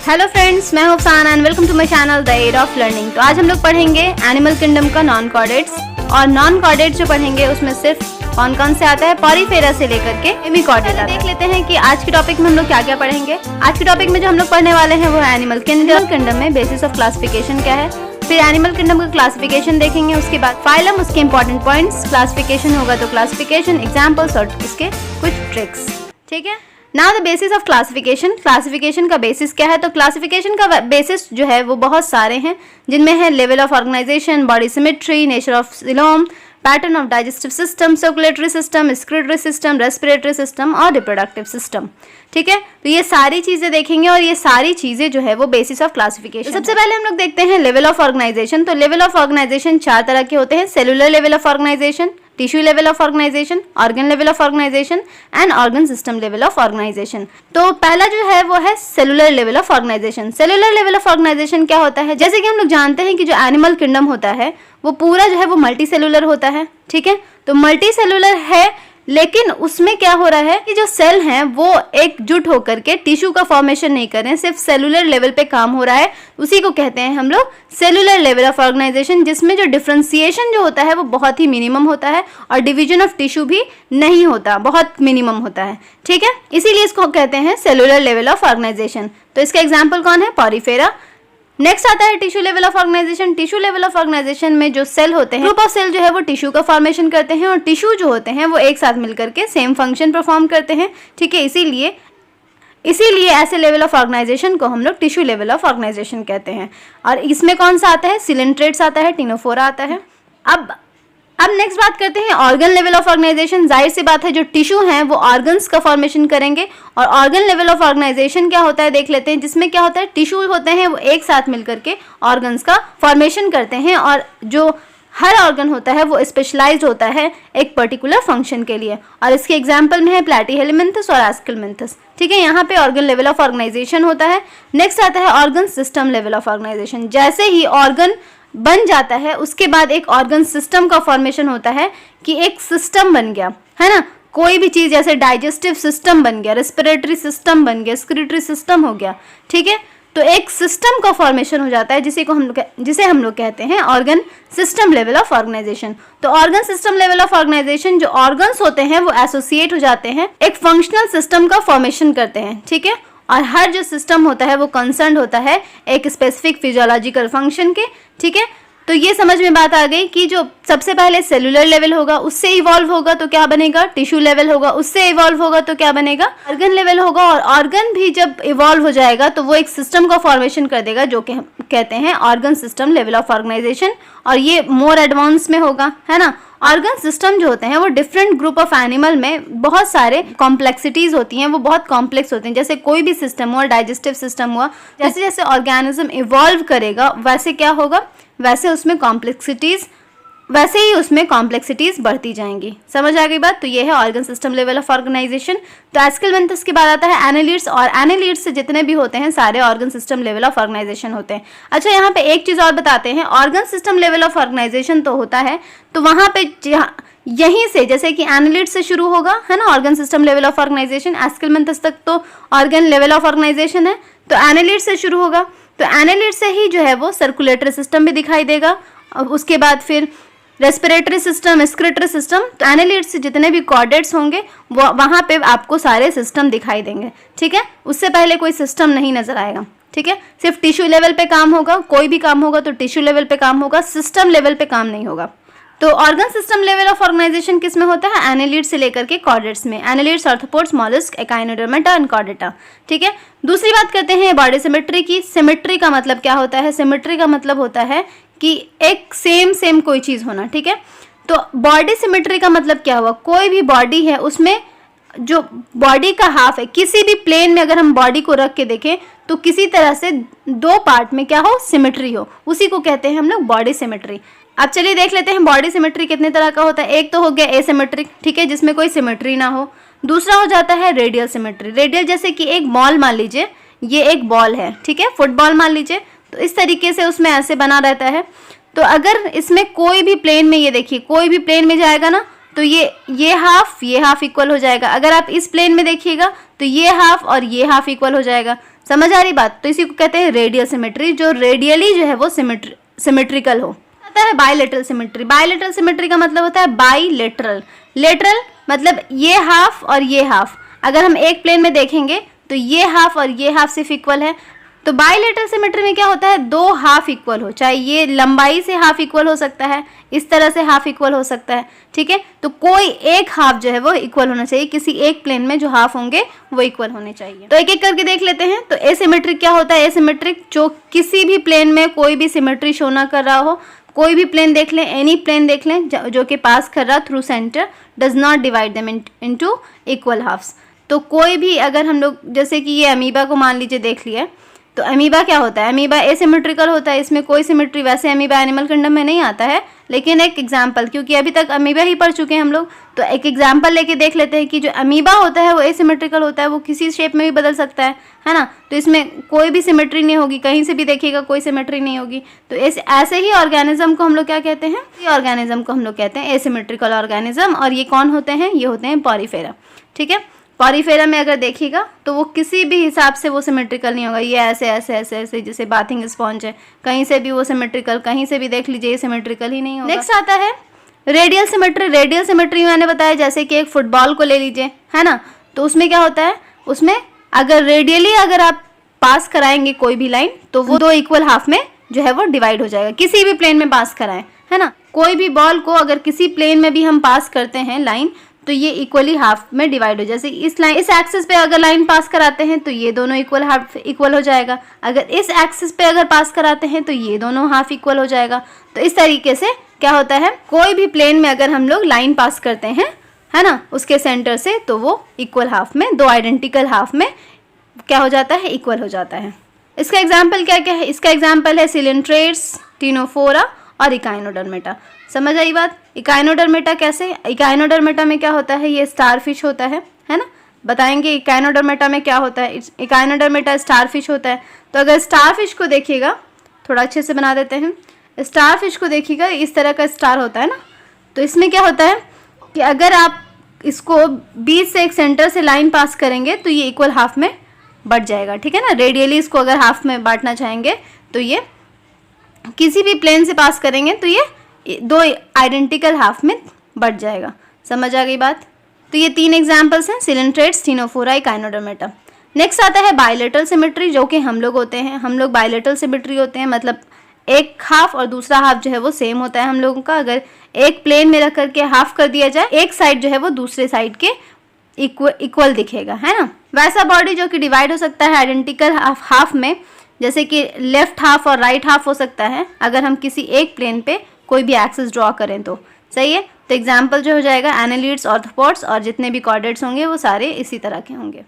Hello friends, मैं हूं Afsan and welcome to my channel the aid of learning. तो आज हम लोग पढ़ेंगे एनिमल किंगडम का नॉन कॉर्डेट्स, और नॉन कॉर्डेट्स जो पढ़ेंगे उसमें सिर्फ कौन कौन से आता है, पॉरीफेरा से लेकर के हेमिकॉर्डेट। देख लेते हैं कि आज के टॉपिक में हम लोग क्या क्या पढ़ेंगे। आज के टॉपिक में जो हम लोग पढ़ने वाले हैं वो है एनिमल किंगडम में बेसिस ऑफ क्लासिफिकेशन क्या है, फिर एनिमल किंगडम का क्लासिफिकेशन देखेंगे, उसके बाद फाइलम, उसके इंपॉर्टेंट पॉइंट्स, क्लासिफिकेशन होगा तो क्लासिफिकेशन, एग्जाम्पल्स और उसके कुछ ट्रिक्स। ठीक है, now the basis of classification. Classification का बेसिस क्या है, तो क्लासिफिकेशन का बेसिस जो है वो बहुत सारे हैं, जिनमें है level of organisation, body symmetry, nature of coelom, pattern of digestive system, circulatory system, excretory system, respiratory system और रिप्रोडक्टिव सिस्टम। ठीक है, तो ये सारी चीजें देखेंगे और ये सारी चीजें जो है वो बेसिस ऑफ क्लासिफिकेशन। सबसे पहले हम लोग देखते हैं लेवल ऑफ ऑर्गेनाइजेशन। तो लेवल ऑफ ऑर्गेनाइजेशन चार तरह के होते हैं: cellular level of organisation, tissue level of organisation, organ level of organisation and organ system level of organisation. तो पहला जो है वो है cellular level of organisation. Cellular level of organisation क्या होता है, जैसे कि हम लोग जानते हैं कि जो एनिमल किंगडम होता है वो पूरा जो है वो मल्टी सेलुलर होता है। ठीक है, तो मल्टी सेलुलर है, लेकिन उसमें क्या हो रहा है कि जो सेल हैं वो एकजुट होकर के टिश्यू का फॉर्मेशन नहीं कर रहे हैं, सिर्फ सेलुलर लेवल पे काम हो रहा है। उसी को कहते हैं हम लोग सेलुलर लेवल ऑफ ऑर्गेनाइजेशन, जिसमें जो डिफरेंशिएशन जो होता है वो बहुत ही मिनिमम होता है और डिवीजन ऑफ टिश्यू भी नहीं होता, बहुत मिनिमम होता है। ठीक है, इसीलिए इसको कहते हैं सेलुलर लेवल ऑफ ऑर्गेनाइजेशन। तो इसका एग्जाम्पल कौन है, पॉरीफेरा। नेक्स्ट आता है tissue level of organisation. Tissue level of organisation में जो सेल होते हैं, ग्रुप ऑफ सेल जो है वो टिश्यू का फॉर्मेशन करते हैं, और टिश्यू जो होते हैं वो एक साथ मिलकर के सेम फंक्शन परफॉर्म करते हैं। ठीक है, इसीलिए ऐसे लेवल ऑफ ऑर्गेनाइजेशन को हम लोग टिश्यू लेवल ऑफ ऑर्गेनाइजेशन कहते हैं। और इसमें कौन सा आता है, सिलेंट्रेट्स आता है, टिनोफोरा आता है। अब नेक्स्ट बात करते हैं ऑर्गन लेवल ऑफ ऑर्गेनाइजेशन। जाहिर सी बात है जो टिश्यू हैं वो ऑर्गन्स का फॉर्मेशन करेंगे, और ऑर्गन लेवल ऑफ ऑर्गेनाइजेशन क्या होता है देख लेते हैं, जिसमें क्या होता है टिश्यू होते हैं वो एक साथ मिलकर के ऑर्गन्स का फॉर्मेशन करते हैं, और जो हर ऑर्गन होता है वो स्पेशलाइज्ड होता है एक पर्टिकुलर फंक्शन के लिए। और इसके एग्जाम्पल में है प्लैटीहेलमिन्थस और एस्केलमिन्थस। ठीक है, यहाँ पे ऑर्गन लेवल ऑफ ऑर्गेनाइजेशन होता है। नेक्स्ट आता है organ system level of organisation. जैसे ही ऑर्गन बन जाता है उसके बाद एक ऑर्गन सिस्टम का फॉर्मेशन होता है, कि एक सिस्टम बन गया है ना, कोई भी चीज, जैसे डाइजेस्टिव सिस्टम बन गया, रेस्पिरेटरी सिस्टम बन गया, एक्सक्रीटरी सिस्टम हो गया। ठीक है, तो एक सिस्टम का फॉर्मेशन हो जाता है, जिसे हम लोग कहते हैं organ system level of organisation. तो organ system level of organization, जो ऑर्गन्स होते हैं वो एसोसिएट हो जाते हैं, एक फंक्शनल सिस्टम का फॉर्मेशन करते हैं। ठीक है, और हर जो सिस्टम होता है वो कंसर्न होता है एक स्पेसिफिक फिजियोलॉजिकल फंक्शन के। ठीक है, तो ये समझ में बात आ गई कि जो सबसे पहले सेलुलर लेवल होगा उससे इवॉल्व होगा तो क्या बनेगा, टिश्यू लेवल होगा, उससे इवॉल्व होगा तो क्या बनेगा, ऑर्गन लेवल होगा, और ऑर्गन भी जब इवॉल्व हो जाएगा तो वो एक सिस्टम का फॉर्मेशन कर देगा, जो कि हम कहते हैं organ system level of organisation. और ये मोर एडवांस में होगा, है ना। ऑर्गन सिस्टम जो होते हैं वो डिफरेंट ग्रुप ऑफ एनिमल में बहुत सारे कॉम्प्लेक्सिटीज होती हैं, वो बहुत कॉम्प्लेक्स होते हैं। जैसे कोई भी सिस्टम हुआ, डाइजेस्टिव सिस्टम हुआ, जैसे जैसे ऑर्गेनिज्म इवॉल्व करेगा वैसे क्या होगा, वैसे ही उसमें कॉम्प्लेक्सिटीज बढ़ती जाएंगी। समझ आ गई बात। तो ये है organ system level of organisation. तो एस्केलमिन्थस के बाद आता है एनालिड्स, और एनालिड्स से जितने भी होते हैं सारे organ system level of organisation होते हैं। अच्छा, यहाँ पे एक चीज और बताते हैं, organ system level of organisation तो होता है, तो वहां पे यहीं से जैसे कि एनालिड्स से शुरू होगा, है ना, organ system level of organization, aschelminthes तक तो ऑर्गन लेवल ऑफ ऑर्गेनाइजेशन है, तो एनालिड्स से शुरू होगा, तो एनालिड्स से ही जो है वो सर्कुलेटरी सिस्टम भी दिखाई देगा, और उसके बाद फिर रेस्पिरेटरी सिस्टम, एक्सक्रीटरी सिस्टम। तो एनालिड्स से जितने भी कॉर्डेट्स होंगे वो वहाँ पे आपको सारे सिस्टम दिखाई देंगे। ठीक है, उससे पहले कोई सिस्टम नहीं नजर आएगा। ठीक है, सिर्फ टिश्यू लेवल पे काम होगा, कोई भी काम होगा तो टिश्यू लेवल पे काम होगा, सिस्टम लेवल पे काम नहीं होगा। तो organ system level of organisation किस में होता है, एनालिड्स से लेकर के कॉर्डेट्स में, annelids, arthropods, mollusc, echinodermata and Chordata. ठीक है, दूसरी बात करते हैं बॉडी सिमेट्री की। सिमेट्री का मतलब क्या होता है, सिमेट्री का मतलब होता है कि एक सेम कोई चीज होना। ठीक है, तो बॉडी सिमेट्री का मतलब क्या हुआ, कोई भी बॉडी है उसमें जो बॉडी का हाफ है, किसी भी प्लेन में अगर हम बॉडी को रख के देखें तो किसी तरह से दो पार्ट में क्या हो, सिमेट्री हो, उसी को कहते हैं हम लोग बॉडी सिमेट्री। अब चलिए देख लेते हैं बॉडी सिमेट्री कितने तरह का होता है। एक तो हो गया एसिमेट्रिक, ठीक है, जिसमें कोई सिमेट्री ना हो। दूसरा हो जाता है रेडियल सिमेट्री। रेडियल जैसे कि एक बॉल मान लीजिए, ये एक बॉल है, ठीक है, फुटबॉल मान लीजिए, तो इस तरीके से उसमें ऐसे बना रहता है। तो अगर इसमें कोई भी प्लेन में, ये देखिए कोई भी प्लेन में जाएगा ना, तो ये हाफ इक्वल हो जाएगा। अगर आप इस प्लेन में देखिएगा तो ये हाफ और ये हाफ इक्वल हो जाएगा। समझ आ रही बात? तो इसी को कहते हैं रेडियल सिमेट्री, जो रेडियली जो है वो सिमेट्रिकल हो। आता है बायलेटरल सिमेट्री। बायलेटरल सिमेट्री का मतलब होता है बाईलेटरल। लेटरल मतलब ये हाफ और ये हाफ, अगर हम एक प्लेन में देखेंगे तो ये हाफ और ये हाफ सिर्फ इक्वल है। तो बायलेटरल सिमेट्री में क्या होता है, दो हाफ इक्वल हो, चाहे ये लंबाई से हाफ इक्वल हो सकता है, इस तरह से हाफ इक्वल हो सकता है, ठीक है। तो कोई एक हाफ जो है वो इक्वल होना चाहिए, किसी एक प्लेन में जो हाफ होंगे वो इक्वल होने चाहिए। तो एक एक करके देख लेते हैं। तो एसिमेट्रिक क्या होता है? एसिमेट्रिक जो किसी भी प्लेन में कोई भी सिमेट्री शो ना कर रहा हो, कोई भी प्लेन देख लें, एनी प्लेन देख लें जो कि पास कर रहा through centre, does not divide them into equal halves. तो कोई भी, अगर हम लोग जैसे कि ये अमीबा को मान लीजिए देख लिया, तो अमीबा क्या होता है? अमीबा एसिमेट्रिकल होता है, इसमें कोई सिमेट्री, वैसे अमीबा एनिमल किंगडम में नहीं आता है, लेकिन एक एग्जांपल, क्योंकि अभी तक अमीबा ही पढ़ चुके हैं हम लोग, तो एक एग्जांपल लेके देख लेते हैं कि जो अमीबा होता है वो एसिमेट्रिकल होता है, वो किसी शेप में भी बदल सकता है ना। तो इसमें कोई भी सिमेट्री नहीं होगी, कहीं से भी देखिएगा कोई सिमेट्री नहीं होगी। तो ऐसे ही ऑर्गेनिज्म को हम लोग क्या कहते हैं? ये ऑर्गेनिज्म को हम लोग कहते हैं एसिमेट्रिकल ऑर्गेनिज्म। और ये कौन होते हैं? ये होते हैं पॉरीफेरा, ठीक है। पॉरीफेरा में अगर देखिएगा तो वो किसी भी हिसाब से वो सिमेट्रिकल नहीं होगा। ये ऐसे ऐसे ऐसे ऐसे जैसे बाथिंग स्पॉन्ज है, कहीं से भी वो सिमेट्रिकल, कहीं से भी देख लीजिए ये सिमेट्रिकल ही नहीं होगा। नेक्स्ट आता है रेडियल सिमेट्री। रेडियल सिमेट्री मैंने बताया जैसे कि एक फुटबॉल को ले लीजिए, है ना। तो उसमें क्या होता है, उसमें अगर रेडियली अगर आप पास कराएंगे कोई भी लाइन, तो वो दो इक्वल हाफ में जो है वो डिवाइड हो जाएगा, किसी भी प्लेन में पास कराएं, है ना। कोई भी बॉल को अगर किसी प्लेन में भी हम पास करते हैं लाइन, तो ये इक्वली हाफ में डिवाइड हो, जैसे इस एक्सिस पे अगर लाइन पास कराते हैं तो ये दोनों इक्वल हाफ इक्वल हो जाएगा, अगर इस एक्सिस पे अगर पास कराते हैं तो ये दोनों हाफ इक्वल हो जाएगा। तो इस तरीके से क्या होता है, कोई भी प्लेन में अगर हम लोग लाइन पास करते हैं, है ना, उसके सेंटर से, तो वो इक्वल हाफ में, दो आइडेंटिकल हाफ में क्या हो जाता है, इक्वल हो जाता है। इसका एग्जाम्पल क्या क्या है? इसका एग्जाम्पल है सिलेंट्रेट्स, टिनोफोरा और इकाइनोडर्मेटा। समझ आई बात? इकाइनोडर्मेटा कैसे? इकाइनोडर्मेटा में क्या होता है, ये स्टारफिश होता है ना। बताएंगे इकाइनोडर्मेटा में क्या होता है। इकाइनोडर्मेटा स्टारफिश होता है। तो अगर स्टारफिश को देखिएगा, थोड़ा अच्छे से बना देते हैं, स्टारफिश को देखिएगा, इस तरह का स्टार होता है ना। तो इसमें क्या होता है कि अगर आप इसको बीच से एक सेंटर से लाइन पास करेंगे तो ये इक्वल हाफ में बढ़ जाएगा, ठीक है ना। रेडियली इसको अगर हाफ में बांटना चाहेंगे तो ये किसी भी प्लेन से पास करेंगे तो ये दो आइडेंटिकल हाफ में बढ़ जाएगा। समझ आ गई बात? तो ये तीन एग्जांपल्स हैं, सिलेंट्रेट्स, टिनोफोरा, इकाइनोडर्मेटा। नेक्स्ट आता है बायलेटरल सिमेट्री, जो कि हम लोग होते हैं, हम लोग बायलेटरल सिमेट्री होते हैं, मतलब एक हाफ और दूसरा हाफ जो है वो सेम होता है हम लोगों का। अगर एक प्लेन में रख करके हाफ कर दिया जाए, एक साइड जो है वो दूसरे साइड के इक्वल दिखेगा, है ना। वैसा बॉडी जो कि डिवाइड हो सकता है आइडेंटिकल हाफ में, जैसे कि लेफ्ट हाफ और राइट हाफ हो सकता है अगर हम किसी एक प्लेन पे कोई भी एक्सिस ड्रॉ करें तो। सही है। तो एग्जाम्पल जो हो जाएगा एनालिड्स, ऑर्थोपोड्स, और जितने भी कॉर्डेट्स होंगे वो सारे इसी तरह के होंगे।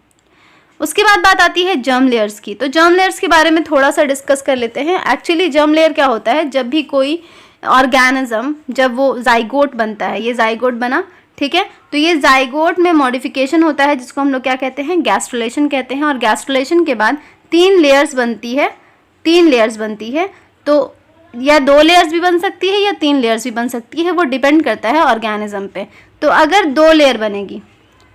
उसके बाद बात आती है जर्म लेयर्स की। तो जर्म लेयर्स के बारे में थोड़ा सा डिस्कस कर लेते हैं। एक्चुअली जर्म लेयर क्या होता है, जब भी कोई ऑर्गेनिज्म, जब वो जाइगोट बनता है, ये जाइगोट बना, ठीक है, तो ये जाइगोट में मॉडिफिकेशन होता है जिसको हम लोग क्या कहते हैं, गैस्ट्रुलेशन कहते हैं। और गैस्ट्रुलेशन के बाद 3 लेयर्स बनती है, 3 लेयर्स बनती है। तो या 2 लेयर्स भी बन सकती है या 3 लेयर्स भी बन सकती है, वो डिपेंड करता है ऑर्गेनिज्म पे। तो अगर 2 लेयर बनेगी,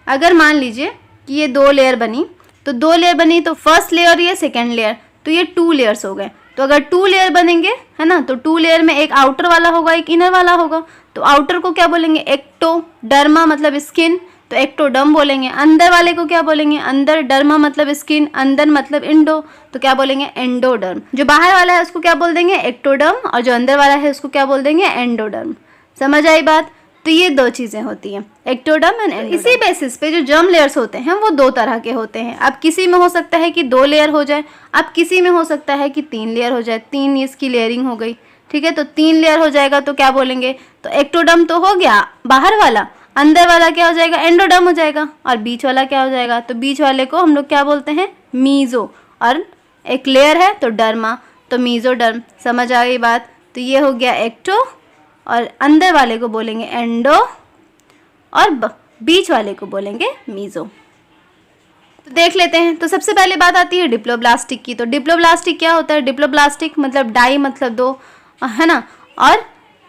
अगर मान लीजिए कि ये 2 लेयर बनी, तो 2 लेयर बनी तो फर्स्ट लेयर या सेकेंड लेयर, तो ये 2 लेयर्स हो गए। तो अगर 2 लेयर बनेंगे, है ना, तो 2 लेयर में एक आउटर वाला होगा, एक इनर वाला होगा। तो आउटर को क्या बोलेंगे, एक्टोडर्मा मतलब स्किन, तो एक्टोडर्म बोलेंगे। अंदर वाले को क्या बोलेंगे, अंदर डर्मा मतलब स्किन, अंदर मतलब इंडो, तो क्या बोलेंगे, एंडोडर्म। जो बाहर वाला है उसको क्या बोल देंगे, एक्टोडर्म, और जो अंदर वाला है उसको क्या बोल देंगे, एंडोडर्म। समझ आई बात? तो ये 2 चीज़ें होती हैं, एक्टोडर्म एंड एंडोडर्म। इसी बेसिस पे जो जर्म लेयर्स होते हैं वो 2 तरह के होते हैं। अब किसी में हो सकता है कि 2 लेयर हो जाए, अब किसी में हो सकता है कि 3 लेयर हो जाए। 3 इसकी लेयरिंग हो गई, ठीक है। तो 3 लेयर हो जाएगा तो क्या बोलेंगे, तो एक्टोडर्म तो हो गया बाहर वाला, अंदर वाला क्या हो जाएगा, एंडोडर्म हो जाएगा, और बीच वाला क्या हो जाएगा, तो बीच वाले को हम लोग क्या बोलते हैं, मीजो। और एक लेयर है तो डर्मा, तो मीजोडर्म। समझ आ गई बात? तो ये हो गया एक्टो, और अंदर वाले को बोलेंगे एंडो, और बीच वाले को बोलेंगे मीजो। तो देख लेते हैं। तो सबसे पहले बात आती है डिप्लोब्लास्टिक की। तो डिप्लोब्लास्टिक क्या होता है, डिप्लोब्लास्टिक मतलब डाई मतलब 2, है ना, और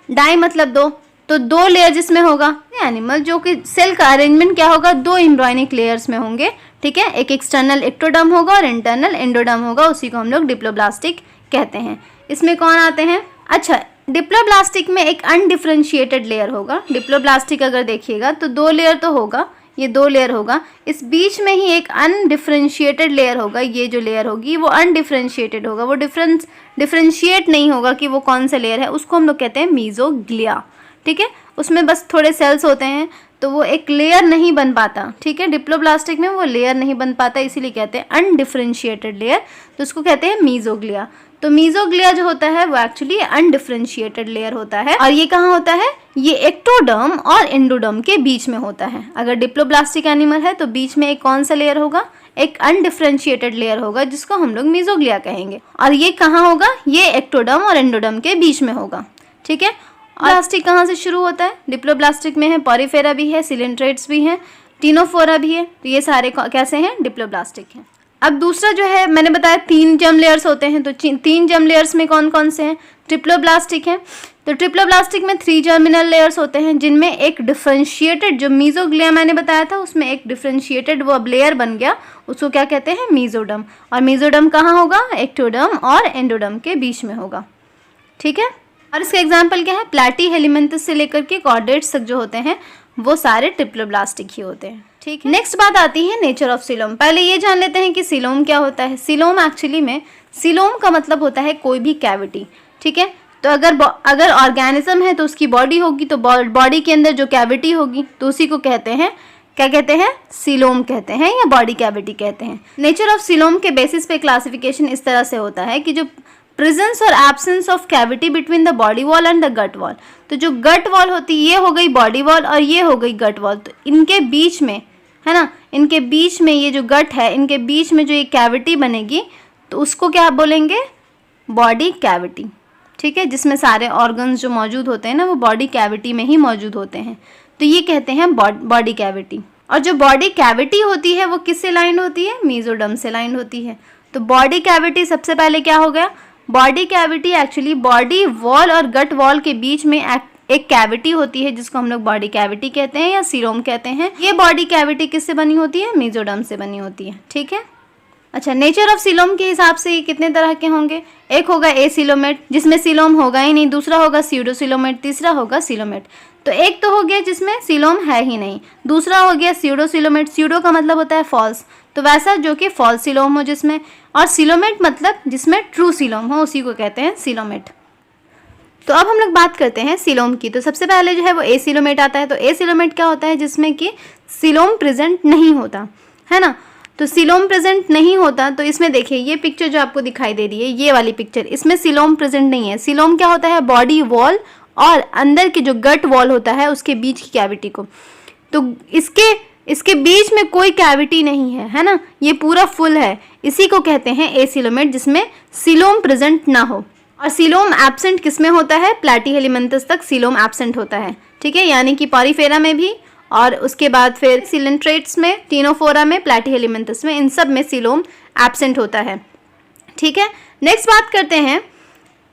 डाई मतलब 2, तो 2 लेयर जिसमें होगा एनिमल, जो कि सेल का अरेंजमेंट क्या होगा, 2 एम्ब्रॉयनिक लेयर्स में होंगे, ठीक है, एक एक्सटर्नल एक्टोडर्म होगा और इंटरनल एंडोडर्म होगा, उसी को हम लोग डिप्लोब्लास्टिक कहते हैं। इसमें कौन आते हैं? अच्छा, डिप्लोब्लास्टिक में एक अनडिफरेंशिएटेड लेयर होगा। डिप्लोब्लास्टिक अगर देखिएगा तो 2 लेयर तो होगा, ये 2 लेयर होगा, इस बीच में ही एक अनडिफरेंशिएटेड लेयर होगा। ये जो लेयर होगी वो अनडिफरेंशिएटेड होगा, वो डिफरेंशिएट नहीं होगा कि वो कौन सा लेयर है, उसको हम लोग कहते हैं मीजोग्लिया। ठीक है, उसमें बस थोड़े सेल्स होते हैं तो वो एक लेयर नहीं बन पाता। ठीक है, डिप्लोब्लास्टिक में वो लेयर नहीं बन पाता, इसीलिए कहते हैं अनडिफरेंशिएटेड लेयर, तो उसको कहते हैं मीजोग्लिया। तो मीजोग्लिया जो होता है वो एक्चुअली अनडिफरेंशिएटेड लेयर होता है, और ये कहाँ होता है? ये एक्टोडर्म और एंडोडर्म के बीच में होता है। अगर डिप्लोब्लास्टिक एनिमल है तो बीच में एक कौन सा लेयर होगा? एक अनडिफरेंशिएटेड लेयर होगा, जिसको हम लोग मीजोग्लिया कहेंगे। और ये कहाँ होगा? ये एक्टोडर्म और एंडोडर्म के बीच में होगा। ठीक है, प्लास्टिक कहाँ से शुरू होता है? डिप्लोब्लास्टिक में है, पॉरीफेरा भी है, सिलेंट्रेट्स भी है, टीनोफोरा भी है, तो ये सारे कैसे हैं? डिप्लोब्लास्टिक हैं। अब दूसरा जो है, मैंने बताया 3 जर्म लेयर्स होते हैं, तो 3 जर्म लेयर्स में कौन कौन से हैं? ट्रिप्लोब्लास्टिक है। तो ट्रिप्लोब्लास्टिक में 3 जर्मिनल लेयर्स होते हैं, जिनमें एक डिफरेंशिएटेड, जो मीजोग्लिया मैंने बताया था उसमें एक डिफरेंशिएटेड वो अब लेयर बन गया, उसको क्या कहते हैं? मीजोडर्म। और मीजोडर्म कहाँ होगा? एक्टोडर्म और एंडोडर्म के बीच में होगा। ठीक है, और इसका एग्जाम्पल क्या है? प्लैटी हेलिमेंथस से लेकर के कॉर्डेट्स तक जो होते हैं वो सारे ट्रिप्लोब्लास्टिक ही होते हैं। ठीक है, नेक्स्ट बात आती है नेचर ऑफ सीलोम। पहले ये जान लेते हैं कि सीलोम क्या होता है। सीलोम एक्चुअली में, सीलोम का मतलब होता है कोई भी कैविटी। ठीक है, तो अगर ऑर्गेनिज्म है तो उसकी बॉडी होगी, तो बॉडी के अंदर जो कैविटी होगी तो उसी को कहते हैं, क्या कहते हैं? सीलोम कहते हैं या बॉडी कैविटी कहते हैं। नेचर ऑफ सीलोम के बेसिस पे क्लासिफिकेशन इस तरह से होता है कि जो प्रेजेंस और absence of cavity between the body wall and the gut wall. तो जो गट वॉल होती है, ये हो गई बॉडी वॉल और ये हो गई गट वॉल, तो इनके बीच में, है ना, इनके बीच में ये जो गट है, इनके बीच में जो ये कैविटी बनेगी तो उसको क्या बोलेंगे? Body cavity. ठीक है, जिसमें सारे ऑर्गन्स जो मौजूद होते हैं ना, वो बॉडी कैविटी में ही मौजूद होते हैं, तो ये कहते हैं बॉडी कैविटी। और जो बॉडी कैविटी होती है वो किससे लाइंड होती है? मीजोडर्म से लाइंड होती है। तो बॉडी कैविटी सबसे पहले क्या हो गया? Body cavity actually body wall और गट वॉल के बीच में एक कैविटी होती है, जिसको हम लोग बॉडी कैविटी कहते हैं या सीलोम कहते हैं। ये बॉडी कैविटी किससे बनी होती है? मीजोडर्म से बनी होती है। ठीक है, अच्छा, नेचर ऑफ सीलोम के हिसाब से ये कितने तरह के होंगे? एक होगा एसीलोमेट, जिसमें सीलोम होगा ही नहीं, दूसरा होगा स्यूडोसीलोमेट, तीसरा होगा सीलोमेट। तो एक तो हो गया जिसमें सीलोम है ही नहीं, दूसरा हो गया स्यूडोसीलोमेट। स्यूडो का मतलब होता है फॉल्स, तो वैसा जो कि फॉल्स सीलोम हो जिसमें, और सीलोमेट मतलब जिसमें ट्रू सीलोम हो, उसी को कहते हैं सीलोमेट। तो अब हम लोग बात करते हैं सीलोम की। तो सबसे पहले जो है वो एसीलोमेट आता है। तो एसीलोमेट क्या होता है? जिसमें कि सीलोम प्रेजेंट नहीं होता, है ना। तो सीलोम प्रेजेंट नहीं होता, तो इसमें देखिए ये पिक्चर जो आपको दिखाई दे रही है, ये वाली पिक्चर, इसमें सीलोम प्रेजेंट नहीं है। सीलोम क्या होता है? बॉडी वॉल और अंदर के जो गट वॉल होता है उसके बीच की कैविटी को, तो इसके बीच में कोई कैविटी नहीं है, है ना, ये पूरा फुल है, इसी को कहते हैं एसीलोमेट, जिसमें सीलोम प्रेजेंट ना हो। और सीलोम एब्सेंट किसमें होता है? प्लैटी हेलिमेंथस तक सीलोम एब्सेंट होता है। ठीक है, यानी कि पॉरीफेरा में भी, और उसके बाद फिर सिलेंट्रेट्स में, टीनोफोरा में, प्लैटी हेलिमेंथस में, इन सब में सीलोम एब्सेंट होता है। ठीक है, नेक्स्ट बात करते हैं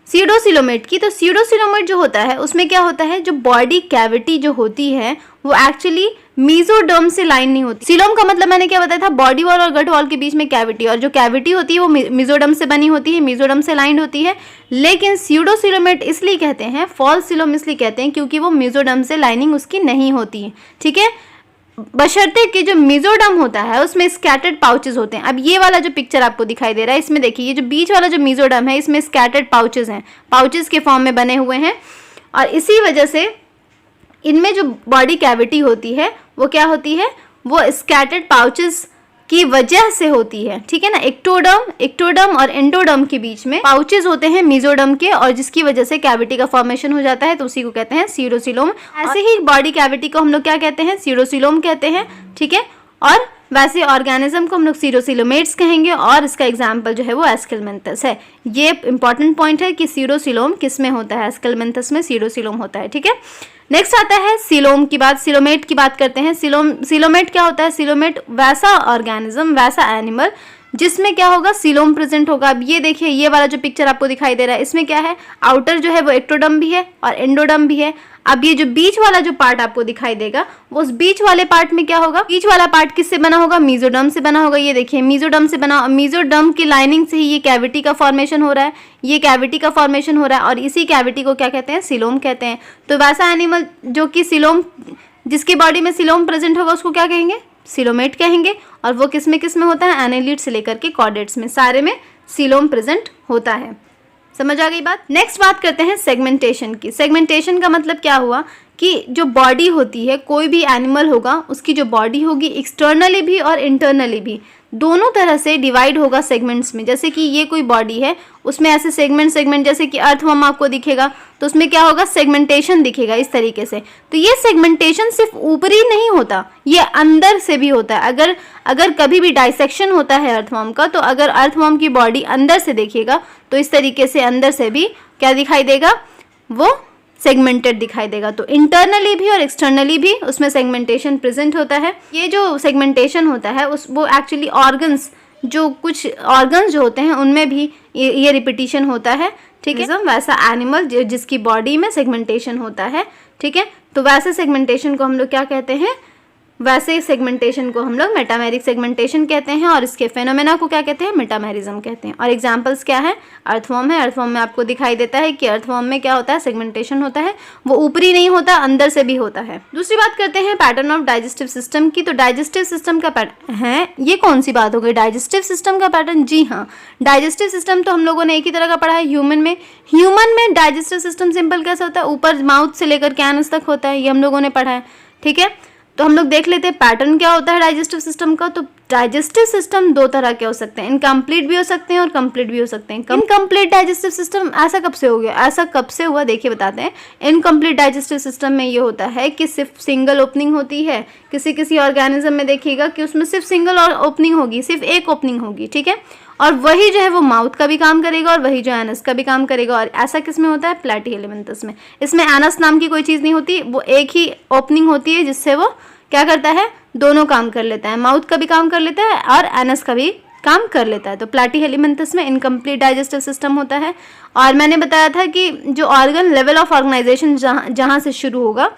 स्यूडोसीलोमेट की। तो स्यूडोसीलोमेट जो होता है उसमें क्या होता है? जो बॉडी कैविटी जो होती है वो एक्चुअली मीजोडर्म से लाइन नहीं होती। सीलोम का मतलब मैंने क्या बताया था? बॉडी वॉल और गट वॉल के बीच में कैविटी, और जो कैविटी होती है वो मीजोडर्म से बनी होती है, मीजोडर्म से लाइंड होती है। लेकिन स्यूडोसीलोमेट इसलिए कहते हैं, फॉल्स सीलोम इसलिए कहते हैं क्योंकि वो मीजोडर्म से लाइनिंग उसकी नहीं होती है। ठीक है, बशर्ते कि जो मीजोडर्म होता है उसमें स्कैटर्ड पाउचेस होते हैं। अब ये वाला जो पिक्चर आपको दिखाई दे रहा है, इसमें देखिए ये जो बीच वाला जो मीजोडर्म है, इसमें स्कैटर्ड पाउचेस हैं, पाउचेस के फॉर्म में बने हुए हैं, और इसी वजह से इनमें जो बॉडी कैविटी होती है वो क्या होती है? वो स्कैटर्ड पाउचेस की वजह से होती है। ठीक है ना, एक्टोडर्म और एंडोडर्म के बीच में पाउचेस होते हैं मीजोडर्म के, और जिसकी वजह से कैविटी का फॉर्मेशन हो जाता है, तो उसी को कहते हैं स्यूडोसीलोम। ऐसे ही बॉडी कैविटी को हम लोग क्या कहते हैं? स्यूडोसीलोम कहते हैं। ठीक है, और वैसे ऑर्गेनिज्म को हम लोग स्यूडोसीलोमेट्स कहेंगे, और इसका एग्जाम्पल जो है वो एस्केलमेंथस है। ये इंपॉर्टेंट पॉइंट है कि स्यूडोसीलोम किस में होता है? एस्केलमेंथस में स्यूडोसीलोम होता है। ठीक है, नेक्स्ट आता है सीलोम की बात, सीलोमेट की बात करते हैं। सीलोमेट क्या होता है? सीलोमेट वैसा ऑर्गेनिज्म, वैसा एनिमल जिसमें क्या होगा? सीलोम प्रेजेंट होगा। अब ये देखिए ये वाला जो पिक्चर आपको दिखाई दे रहा है, इसमें क्या है? आउटर जो है वो एक्टोडर्म भी है और एंडोडर्म भी है। अब ये जो बीच वाला जो पार्ट आपको दिखाई देगा, वो उस बीच वाले पार्ट में क्या होगा, बीच वाला पार्ट किससे बना होगा, मेसोडर्म से बना होगा। ये देखिए मेसोडर्म से बना, मेसोडर्म की लाइनिंग से ही ये कैविटी का फॉर्मेशन हो रहा है, ये कैविटी का फॉर्मेशन हो रहा है, और इसी कैविटी को क्या कहते हैं, सिलोम कहते हैं। तो वैसा एनिमल जो कि सिलोम, जिसकी बॉडी में सिलोम प्रेजेंट होगा उसको क्या कहेंगे, सिलोमेट कहेंगे। और वो किस में होता है, एनालिड से लेकर के कॉर्डेट्स में सारे में सिलोम प्रेजेंट होता है। समझ आ गई बात। नेक्स्ट बात करते हैं सेगमेंटेशन की। सेगमेंटेशन का मतलब क्या हुआ कि जो बॉडी होती है, कोई भी एनिमल होगा उसकी जो बॉडी होगी एक्सटर्नली भी और इंटरनली भी दोनों तरह से डिवाइड होगा सेगमेंट्स में। जैसे कि ये कोई बॉडी है, उसमें ऐसे सेगमेंट जैसे कि अर्थवर्म आपको दिखेगा, तो उसमें क्या होगा, सेगमेंटेशन दिखेगा इस तरीके से। तो ये सेगमेंटेशन सिर्फ ऊपरी नहीं होता, ये अंदर से भी होता है। अगर कभी भी डाइसेक्शन होता है अर्थवर्म का, तो अगर अर्थवर्म की बॉडी अंदर से देखिएगा तो इस तरीके से अंदर से भी क्या दिखाई देगा, वो सेगमेंटेड दिखाई देगा। तो इंटरनली भी और एक्सटर्नली भी उसमें सेगमेंटेशन प्रेजेंट होता है। ये जो सेगमेंटेशन होता है वो एक्चुअली ऑर्गन्स, जो कुछ ऑर्गन्स जो होते हैं उनमें भी ये रिपीटिशन होता है, ठीक है। वैसा एनिमल जिसकी बॉडी में सेगमेंटेशन होता है, ठीक है, तो वैसे सेगमेंटेशन को हम लोग क्या कहते हैं, वैसे सेगमेंटेशन को हम लोग मेटामेरिक सेगमेंटेशन कहते हैं, और इसके फेनोमेना को क्या कहते हैं, मेटामेरिज्म कहते हैं। और एग्जांपल्स क्या है, अर्थवर्म है। अर्थवर्म में आपको दिखाई देता है कि अर्थवर्म में क्या होता है, सेगमेंटेशन होता है, वो ऊपरी नहीं होता, अंदर से भी होता है। दूसरी बात करते हैं पैटर्न ऑफ डाइजेस्टिव सिस्टम की। तो डाइजेस्टिव सिस्टम का पैटर्न है, ये कौन सी बात हो गई, डाइजेस्टिव सिस्टम का पैटर्न। जी हाँ, डाइजेस्टिव सिस्टम तो हम लोगों ने एक ही तरह का पढ़ा है ह्यूमन में डाइजेस्टिव सिस्टम सिंपल कैसे होता है, ऊपर माउथ से लेकर के एनस तक होता है, ये हम लोगों ने पढ़ा है, ठीक है। तो हम लोग देख लेते हैं पैटर्न क्या होता है डाइजेस्टिव सिस्टम का। तो डाइजेस्टिव सिस्टम दो तरह के हो सकते हैं, इनकम्प्लीट भी हो सकते हैं और कंप्लीट भी हो सकते हैं। इनकम्प्लीट डाइजेस्टिव सिस्टम ऐसा कब से हो गया, ऐसा कब से हुआ, देखिए बताते हैं। इनकम्प्लीट डाइजेस्टिव सिस्टम में ये होता है कि सिर्फ सिंगल ओपनिंग होती है। किसी ऑर्गेनिज्म में देखिएगा कि उसमें सिर्फ सिंगल ओपनिंग होगी, सिर्फ एक ओपनिंग होगी, ठीक है, और वही जो है वो माउथ का भी काम करेगा और वही जो एनस का भी काम करेगा। और ऐसा किस में होता है, प्लैटीहेलमिन्थस में। इसमें एनस नाम की कोई चीज़ नहीं होती, वो एक ही ओपनिंग होती है जिससे वो क्या करता है, दोनों काम कर लेता है, माउथ का भी काम कर लेता है और एनस का भी काम कर लेता है। तो प्लैटीहेलमिन्थस में इनकम्प्लीट डाइजेस्टिव सिस्टम होता है। और मैंने बताया था कि जो ऑर्गन लेवल ऑफ ऑर्गेनाइजेशन जहाँ से शुरू होगा,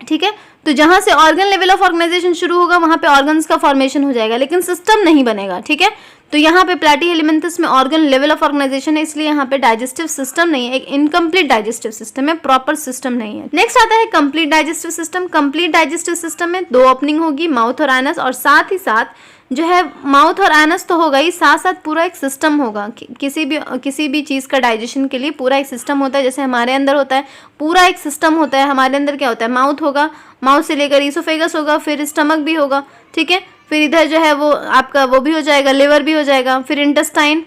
ठीक है, तो जहाँ से ऑर्गन लेवल ऑफ ऑर्गेनाइजेशन शुरू होगा वहाँ पे ऑर्गन्स का फॉर्मेशन हो जाएगा, लेकिन सिस्टम नहीं बनेगा, ठीक है। तो यहाँ पे प्लैटीहेलमिन्थस में ऑर्गन लेवल ऑफ ऑर्गेनाइजेशन है, इसलिए यहाँ पे डाइजेस्टिव सिस्टम नहीं है, एक इनकम्प्लीट डाइजेस्टिव सिस्टम है, प्रॉपर सिस्टम नहीं है। नेक्स्ट आता है complete digestive system. Complete digestive system में दो ओपनिंग होगी, माउथ और एनस, और साथ ही साथ जो है माउथ और एनस तो होगा ही, साथ साथ पूरा एक सिस्टम होगा। किसी भी चीज़ का डाइजेशन के लिए पूरा एक सिस्टम होता है, जैसे हमारे अंदर होता है पूरा एक सिस्टम होता है। हमारे अंदर क्या होता है, माउथ होगा, माउथ से लेकर ईसोफेगस होगा, फिर स्टमक भी होगा, ठीक है, फिर इधर जो है वो आपका वो भी हो जाएगा, लिवर भी हो जाएगा, फिर intestine,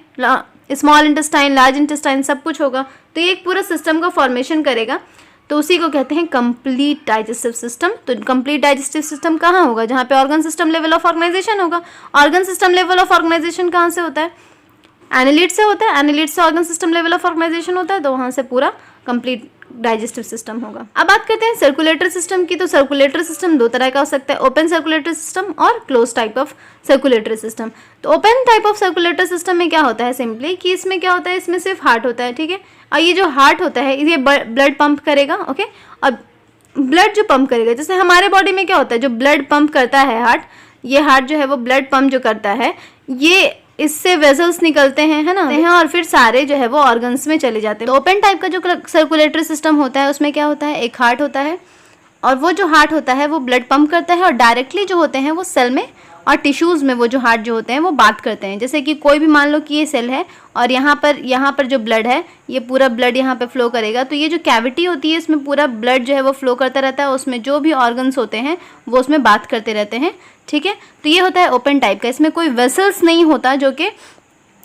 small intestine, large intestine, सब कुछ होगा। तो ये एक पूरा सिस्टम का फॉर्मेशन करेगा, तो उसी को कहते हैं कंप्लीट डाइजेस्टिव सिस्टम। तो कंप्लीट डाइजेस्टिव सिस्टम कहाँ होगा, जहाँ पे organ system level of organization होगा। Organ system level of organization कहाँ से होता है, एनालिड से होता है। एनालिड से organ system level of organisation होता है, तो वहाँ से पूरा कंप्लीट डाइजेस्टिव सिस्टम होगा। अब बात करते हैं सर्कुलेटरी सिस्टम की। तो सर्कुलेटरी सिस्टम दो तरह का हो सकता है, ओपन सर्कुलेटरी सिस्टम और close type of circulatory system. तो open type of circulatory system में क्या होता है, सिंपली कि इसमें क्या होता है, इसमें सिर्फ हार्ट होता है, ठीक है, और ये जो हार्ट होता है ये ब्लड पंप करेगा, ओके। और ब्लड जो पंप करेगा, जैसे हमारे बॉडी में क्या होता है, जो ब्लड पंप करता है हार्ट, ये हार्ट जो है वो ब्लड पंप जो करता है, ये इससे वेजल्स निकलते हैं, है ना, और फिर सारे जो है वो ऑर्गन्स में चले जाते हैं। तो ओपन टाइप का जो सर्कुलेटरी सिस्टम होता है उसमें क्या होता है, एक हार्ट होता है, और वो जो हार्ट होता है वो ब्लड पंप करता है, और डायरेक्टली जो होते हैं वो सेल में और टिश्यूज़ में वो जो हार्ट जो होते हैं वो बात करते हैं। जैसे कि कोई भी मान लो कि ये सेल है और यहाँ पर जो ब्लड है, ये पूरा ब्लड यहाँ पे फ्लो करेगा, तो ये जो कैविटी होती है इसमें पूरा ब्लड जो है वो फ्लो करता रहता है, उसमें जो भी ऑर्गन्स होते हैं वो उसमें बात करते रहते हैं, ठीक है। तो ये होता है ओपन टाइप का, इसमें कोई वेसल्स नहीं होता जो कि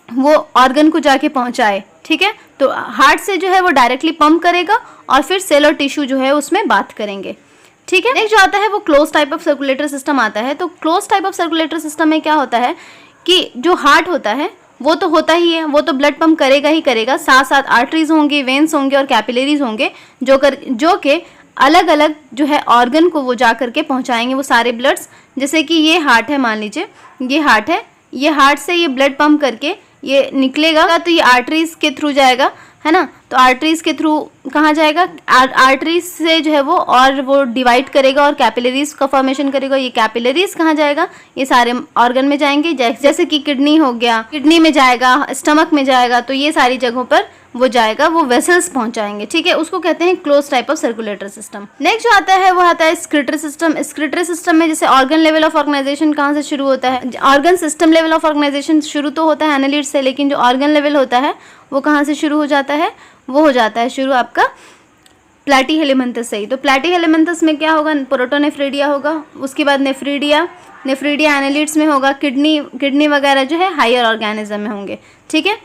वो ऑर्गन को जाके पहुँचाए, ठीक है। तो हार्ट से जो है वो डायरेक्टली पंप करेगा और फिर सेल और टिश्यू जो है उसमें बात करेंगे, ठीक है। नेक्स्ट जो आता है वो close type of circulatory system आता है। तो close type of circulatory system में क्या होता है कि जो हार्ट होता है वो तो होता ही है, वो तो ब्लड पंप करेगा ही करेगा, साथ साथ आर्टरीज होंगे, वेन्स होंगे और कैपिलरीज होंगे जो कि अलग अलग जो है ऑर्गन को वो जा करके पहुंचाएंगे वो सारे ब्लड्स। जैसे कि ये हार्ट है, मान लीजिए ये हार्ट है, ये हार्ट से ये ब्लड पंप करके ये निकलेगा तो ये आर्टरीज के थ्रू जाएगा, है ना। तो आर्टरीज के थ्रू कहाँ जाएगा, आर्टरीज से जो है वो डिवाइड करेगा और कैपिलरीज का फॉर्मेशन करेगा। ये कैपिलरीज कहाँ जाएगा, ये सारे ऑर्गन में जाएंगे, जैसे कि किडनी हो गया, किडनी में जाएगा, स्टमक में जाएगा, तो ये सारी जगहों पर वो जाएगा, वो वेसल्स पहुंचाएंगे, ठीक है। उसको कहते हैं close type of circulatory system. Next जो आता है वो आता है स्क्रिटरी सिस्टम। स्क्रिटरी सिस्टम में जैसे ऑर्गन लेवल ऑफ ऑर्गेनाइजेशन कहाँ से शुरू होता है, organ system level of organisation शुरू तो होता है एनालिड से, लेकिन जो ऑर्गन लेवल होता है वो कहाँ से शुरू हो जाता है, वो हो जाता है शुरू आपका प्लैटीहेलिमंथस से ही। तो प्लैटीहेलिमंथस में क्या होगा, प्रोटोनेफ्रिडिया होगा, उसके बाद नेफ्रिडिया एनालिड्स में होगा, किडनी वगैरह जो है हायर ऑर्गेनिज्म में होंगे, ठीक है।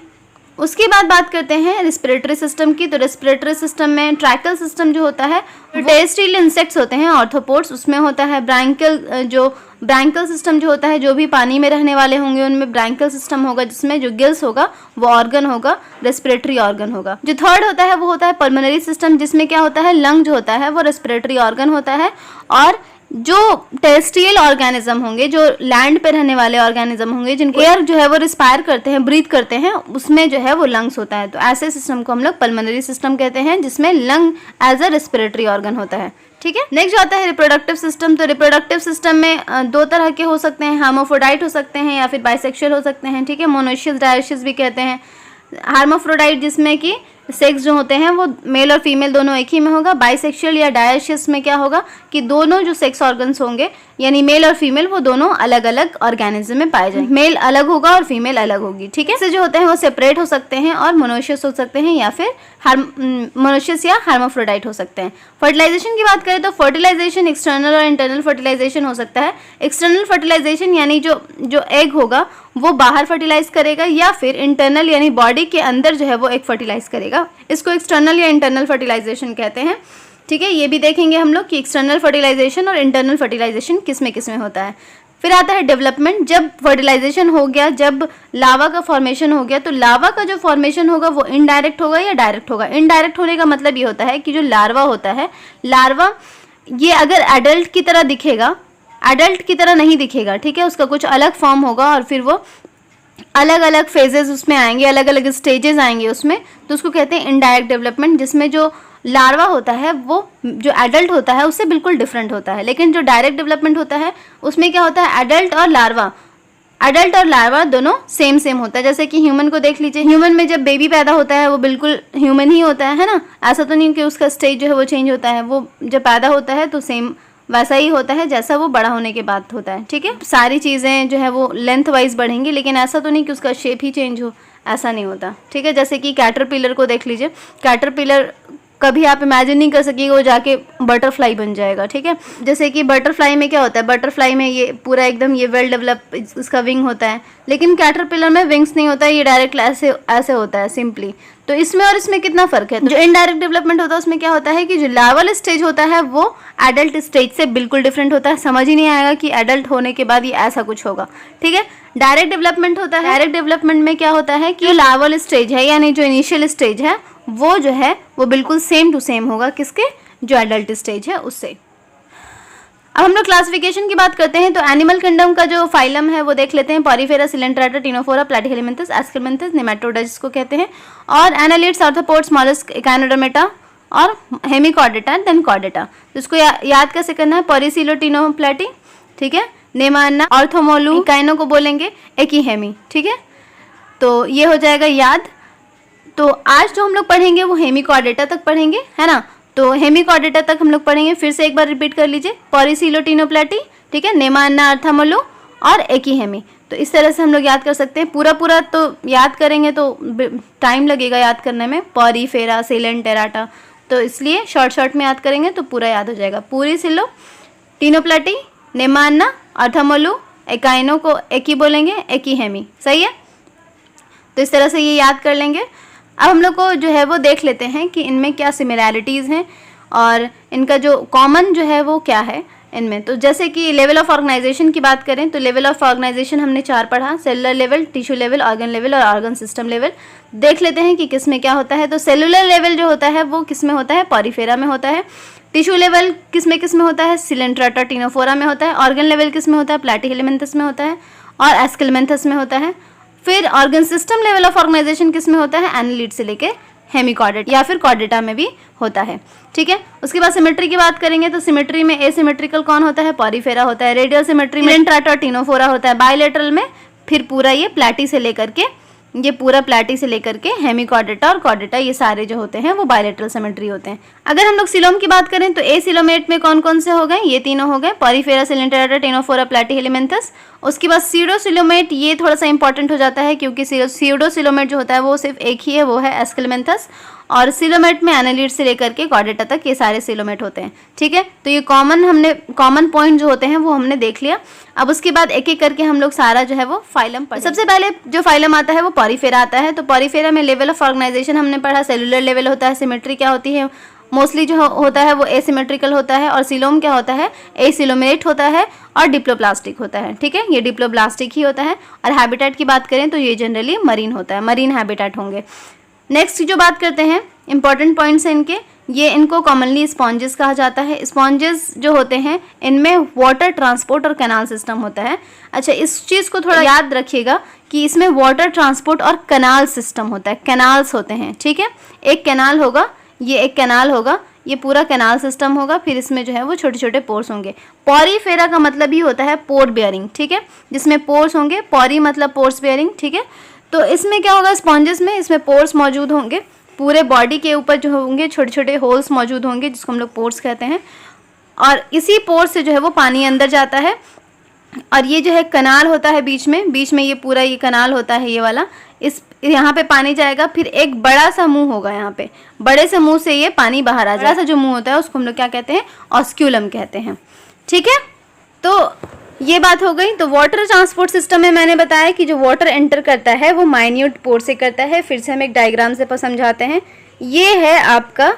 उसके बाद बात करते हैं रिस्पिरेटरी सिस्टम की। तो रिस्पिरेटरी सिस्टम में ट्रैकल सिस्टम जो होता है, टेरेस्ट्रियल इंसेक्ट्स होते हैं ऑर्थोपोड्स, उसमें होता है ब्रैंकल सिस्टम जो होता है, जो भी पानी में रहने वाले होंगे उनमें ब्रैंकल सिस्टम होगा, जिसमें जो गिल्स होगा वो ऑर्गन होगा, रेस्पिरेटरी ऑर्गन होगा। जो थर्ड होता है वो होता है पल्मोनरी सिस्टम, जिसमें क्या होता है, लंग जो होता है वो रेस्पिरेटरी ऑर्गन होता है, और जो टेरेस्ट्रियल ऑर्गेनिज्म होंगे, जो लैंड पे रहने वाले ऑर्गेनिज्म होंगे, जिनको एयर जो है वो रिस्पायर करते हैं, ब्रीथ करते हैं, उसमें जो है वो लंग्स होता है। तो ऐसे सिस्टम को हम लोग पल्मोनरी सिस्टम कहते हैं, जिसमें lung as a respiratory organ होता है, ठीक है। नेक्स्ट जो आता है रिप्रोडक्टिव सिस्टम। तो रिप्रोडक्टिव सिस्टम में दो तरह के हो सकते हैं, हार्माफ्रोडाइट हो सकते हैं या फिर बाइसेक्सुअल हो सकते हैं, ठीक है। मोनोशियस डायोशियस भी कहते हैं। हार्माफ्रोडाइट जिसमें कि सेक्स जो होते हैं वो मेल और फीमेल दोनों एक ही में होगा। बाइसेक्सुअल या डायोशियस में क्या होगा कि दोनों जो सेक्स ऑर्गन्स होंगे यानी मेल और फीमेल वो दोनों अलग अलग ऑर्गेनिज्म में पाए जाएंगे, मेल अलग होगा और फीमेल अलग होगी, ठीक है। इससे जो होते हैं वो सेपरेट हो सकते हैं और मोनोशियस हो सकते हैं या फिर मोनोशियस या हार्माफ्रोडाइट हो सकते हैं। फर्टिलाइजेशन की बात करें तो फर्टिलाइजेशन एक्सटर्नल और इंटरनल फर्टिलाइजेशन हो सकता है। एक्सटर्नल फर्टिलाइजेशन यानी जो एग होगा वो बाहर फर्टिलाइज करेगा, या फिर इंटरनल यानी बॉडी के अंदर जो है वो एग फर्टिलाइज करेगा। इसको एक्सटर्नल या इंटरनल फर्टिलाइजेशन कहते हैं, ठीक है। ये भी देखेंगे हम लोग कि एक्सटर्नल फर्टिलाइजेशन और इंटरनल फर्टिलाइजेशन किस में होता है। फिर आता है डेवलपमेंट। जब फर्टिलाइजेशन हो गया, जब लावा का फॉर्मेशन हो गया, तो लावा का जो फॉर्मेशन होगा वो इनडायरेक्ट होगा या डायरेक्ट होगा। इनडायरेक्ट होने का मतलब ये होता है कि जो लार्वा होता है, लार्वा ये अगर एडल्ट की तरह दिखेगा, एडल्ट की तरह नहीं दिखेगा, ठीक है, उसका कुछ अलग फॉर्म होगा और फिर वो अलग अलग फेजेस उसमें आएंगे, अलग अलग स्टेजेस आएंगे उसमें, तो उसको कहते हैं इनडायरेक्ट डेवलपमेंट, जिसमें जो लार्वा होता है वो जो एडल्ट होता है उससे बिल्कुल डिफरेंट होता है। लेकिन जो डायरेक्ट डेवलपमेंट होता है उसमें क्या होता है, एडल्ट और लार्वा दोनों सेम होता है। जैसे कि ह्यूमन को देख लीजिए, ह्यूमन में जब बेबी पैदा होता है वो बिल्कुल ह्यूमन ही होता है ना, ऐसा तो नहीं कि उसका स्टेज जो है वो चेंज होता है। वो जब पैदा होता है तो सेम वैसा ही होता है जैसा वो बड़ा होने के बाद होता है, ठीक है। सारी चीज़ें जो है वो लेंथ वाइज बढ़ेंगी, लेकिन ऐसा तो नहीं कि उसका शेप ही चेंज हो, ऐसा नहीं होता, ठीक है। जैसे कि कैटरपिलर को देख लीजिए, कैटरपिलर कभी आप इमेजिन नहीं कर सकेंगे वो जाके बटरफ्लाई बन जाएगा, ठीक है। जैसे कि बटरफ्लाई में क्या होता है, बटरफ्लाई में ये पूरा एकदम ये वेल डेवलप इसका विंग होता है, लेकिन कैटरपिलर में विंग्स नहीं होता है, ये डायरेक्ट ऐसे होता है सिंपली। तो इसमें और इसमें कितना फर्क है। तो जो इनडायरेक्ट डेवलपमेंट होता है उसमें क्या होता है कि जो लार्वल स्टेज होता है वो एडल्ट स्टेज से बिल्कुल डिफरेंट होता है। समझ ही नहीं आएगा कि एडल्ट होने के बाद ये ऐसा कुछ होगा, ठीक है। डायरेक्ट डेवलपमेंट होता है, डायरेक्ट डेवलपमेंट में क्या होता है कि लार्वल स्टेज है यानी जो इनिशियल स्टेज है वो जो है वो बिल्कुल सेम टू सेम होगा किसके, जो एडल्ट स्टेज है उससे। अब हम लोग क्लासिफिकेशन की बात करते हैं तो एनिमल किंगडम का जो फाइलम है वो देख लेते हैं। पॉरीफेरा, सिलेंट्राटा, टिनोफोरा, प्लैटीहेलिमिंथस, एस्करमेंथस, नेमेटोडा जिसको कहते हैं, और एनालिड्स, आर्थ्रोपोड्स, मॉलस्क, इकाइनोडर्मेटा और हेमिकॉर्डेटा देन कॉर्डेटा। तो इसको याद कैसे करना है, पॉरीसिलोटिनोप्लैटी, ठीक है, नेमाना, ऑर्थोमोलू, इकाइनो को बोलेंगे एकीहेमी, ठीक है। तो ये हो जाएगा याद। तो आज जो हम लोग पढ़ेंगे वो हेमिकॉर्डेटा तक पढ़ेंगे, है ना। तो हेमिकॉर्डेटा तक हम लोग पढ़ेंगे, फिर से एक बार रिपीट कर लीजिए, पॉरीसिलोटिनोप्लैटी, ठीक है, नेमाना, अर्थामोलो और एकीहेमी। तो इस तरह से हम लोग याद कर सकते हैं। पूरा तो याद करेंगे तो टाइम लगेगा याद करने में, पॉरीफेरा, सिलेंटेराटा, तो इसलिए शॉर्ट में याद करेंगे तो पूरा याद हो जाएगा। पॉरीसिलोटिनोप्लैटी, नेमाना, अर्थामोलो, एकाइनो को एकी बोलेंगे, एकीहेमी, सही है। तो इस तरह से ये याद कर लेंगे। अब हम लोग को जो है वो देख लेते हैं कि इनमें क्या सिमिलैरिटीज़ हैं और इनका जो कॉमन जो है वो क्या है इनमें। तो जैसे कि लेवल ऑफ ऑर्गेनाइजेशन की बात करें तो लेवल ऑफ ऑर्गेनाइजेशन हमने 4 पढ़ा, cellular level, tissue level, organ level और ऑर्गन सिस्टम लेवल। देख लेते हैं कि किस में क्या होता है। तो सेलुलर लेवल जो होता है वो किस में होता है, पॉरीफेरा में होता है। टिश्यू लेवल किस में होता है, सिलेंट्राटा, टिनोफोरा में होता है। ऑर्गन लेवल किस में होता है, प्लैटीहेलिमिंथस में होता है और एस्केलमेंथस में होता है। फिर organ system level of organisation किस में होता है, एनालिड से लेके हेमिकॉर्डेट या फिर कॉर्डेटा में भी होता है। ठीक है, उसके बाद सिमेट्री की बात करेंगे तो सिमेट्री में एसिमेट्रिकल कौन होता है, पॉरीफेरा होता है। रेडियल सिमेट्री में ट्राटा और टिनोफोरा होता है। बायलेटरल में फिर पूरा ये प्लैटी से लेकर के हेमिकॉर्डेटा और कॉर्डेटा ये सारे जो होते हैं वो बायलेटरल सिमेट्री होते हैं। अगर हम लोग सिलोम की बात करें तो एसिलोमेट में कौन कौन से हो गए, ये तीनों हो गए, पॉरीफेरा, सिलेंटेराटा, टिनोफोरा, प्लैटीहेलिमेंथस। उसके बाद सीडोसिलोमेट, ये थोड़ा सा इंपॉर्टेंट हो जाता है क्योंकि सीडोसिलोमेट जो होता है वो सिर्फ एक ही है, वो है एस्केलमेंथस। और सिलोमेट में एनालिड से लेकर के कॉर्डेटा तक ये सारे सिलोमेट होते हैं। ठीक है, तो ये कॉमन पॉइंट जो होते हैं वो हमने देख लिया। अब उसके बाद एक एक करके हम लोग सारा जो है वो फाइलम पढ़ेंगे। सबसे पहले जो फाइलम आता है वो पॉरीफेरा आता है। तो पॉरीफेरा में लेवल ऑफ ऑर्गेनाइजेशन हमने पढ़ा, सेलुलर लेवल होता है, सिमेट्री क्या होती है, मोस्टली जो होता है वो एसिमेट्रिकल होता है, और सिलोम क्या होता है, एसिलोमेट होता है और डिप्लोप्लास्टिक होता है। ठीक है, ये डिप्लोप्लास्टिक ही होता है। और हैबिटेट की बात करें तो ये जनरली मरीन होता है, मरीन हैबिटेट होंगे। नेक्स्ट जो बात करते हैं इंपॉर्टेंट पॉइंट्स हैं इनके, ये इनको कॉमनली स्पॉन्जेस कहा जाता है। स्पॉन्जेस जो होते हैं इनमें वाटर ट्रांसपोर्ट और कैनाल सिस्टम होता है। अच्छा, इस चीज़ को थोड़ा याद रखिएगा कि इसमें वाटर ट्रांसपोर्ट और कैनाल सिस्टम होता है, कैनाल्स होते हैं। ठीक है, एक कैनाल होगा, ये एक कैनाल होगा, ये पूरा कैनाल सिस्टम होगा, फिर इसमें जो है वो छोटे छोटे पोर्स होंगे। पॉरीफेरा का मतलब ही होता है पोर बेयरिंग। ठीक है, जिसमें पोर्स होंगे, पॉरी मतलब पोर्स बेयरिंग। ठीक है, तो इसमें क्या होगा, स्पॉन्जेस में इसमें पोर्स मौजूद होंगे, पूरे बॉडी के ऊपर जो होंगे छोटे छोटे होल्स मौजूद होंगे जिसको हम लोग पोर्स कहते हैं। और इसी पोर्स से जो है वो पानी अंदर जाता है। और ये जो है कनाल होता है बीच में ये पूरा ये कनाल होता है, ये वाला, इस यहाँ पे पानी जाएगा, फिर एक बड़ा सा मुंह होगा, यहाँ पे बड़े से मुंह से ये पानी बाहर आ जाएगा। बड़ा सा जो मुंह होता है उसको हम लोग क्या कहते हैं, ऑस्क्यूलम कहते हैं। ठीक है, तो ये बात हो गई। तो वाटर ट्रांसपोर्ट सिस्टम में मैंने बताया कि जो वाटर एंटर करता है वो माइन्यूट पोर से करता है। फिर से हम एक डायग्राम से समझाते हैं। ये है आपका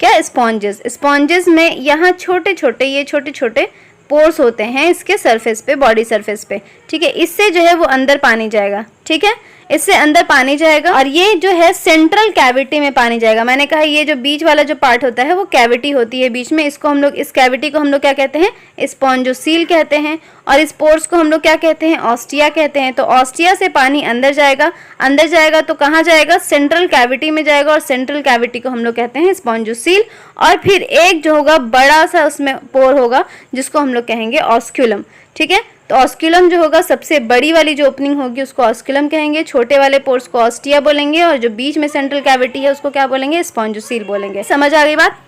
क्या, स्पॉन्जेस। स्पॉन्जेस में यहाँ छोटे छोटे पोर्स होते हैं इसके सरफेस पे, बॉडी सरफेस पे। ठीक है, इससे जो है वो अंदर पानी जाएगा। ठीक है, इससे अंदर पानी जाएगा और ये जो है सेंट्रल कैविटी में पानी जाएगा। मैंने कहा ये जो बीच वाला जो पार्ट होता है वो कैविटी होती है बीच में, इसको हम लोग, इस कैविटी को हम लोग क्या कहते हैं, स्पॉन्जोसील कहते हैं। और इस पोर्स को हम लोग क्या कहते हैं, ऑस्टिया कहते हैं। तो ऑस्टिया से पानी अंदर जाएगा तो कहाँ जाएगा, सेंट्रल कैविटी में जाएगा, और सेंट्रल कैविटी को हम लोग कहते हैं स्पॉन्जोसील। और फिर एक जो होगा बड़ा सा उसमें पोर होगा जिसको हम लोग कहेंगे ऑस्क्यूलम। ठीक है, तो ऑस्क्यूलम जो होगा, सबसे बड़ी वाली जो ओपनिंग होगी उसको ऑस्क्यूलम कहेंगे, छोटे वाले पोर्स को ऑस्टिया बोलेंगे, और जो बीच में सेंट्रल कैविटी है उसको क्या बोलेंगे, स्पॉन्जोसील बोलेंगे। समझ आ गई बात।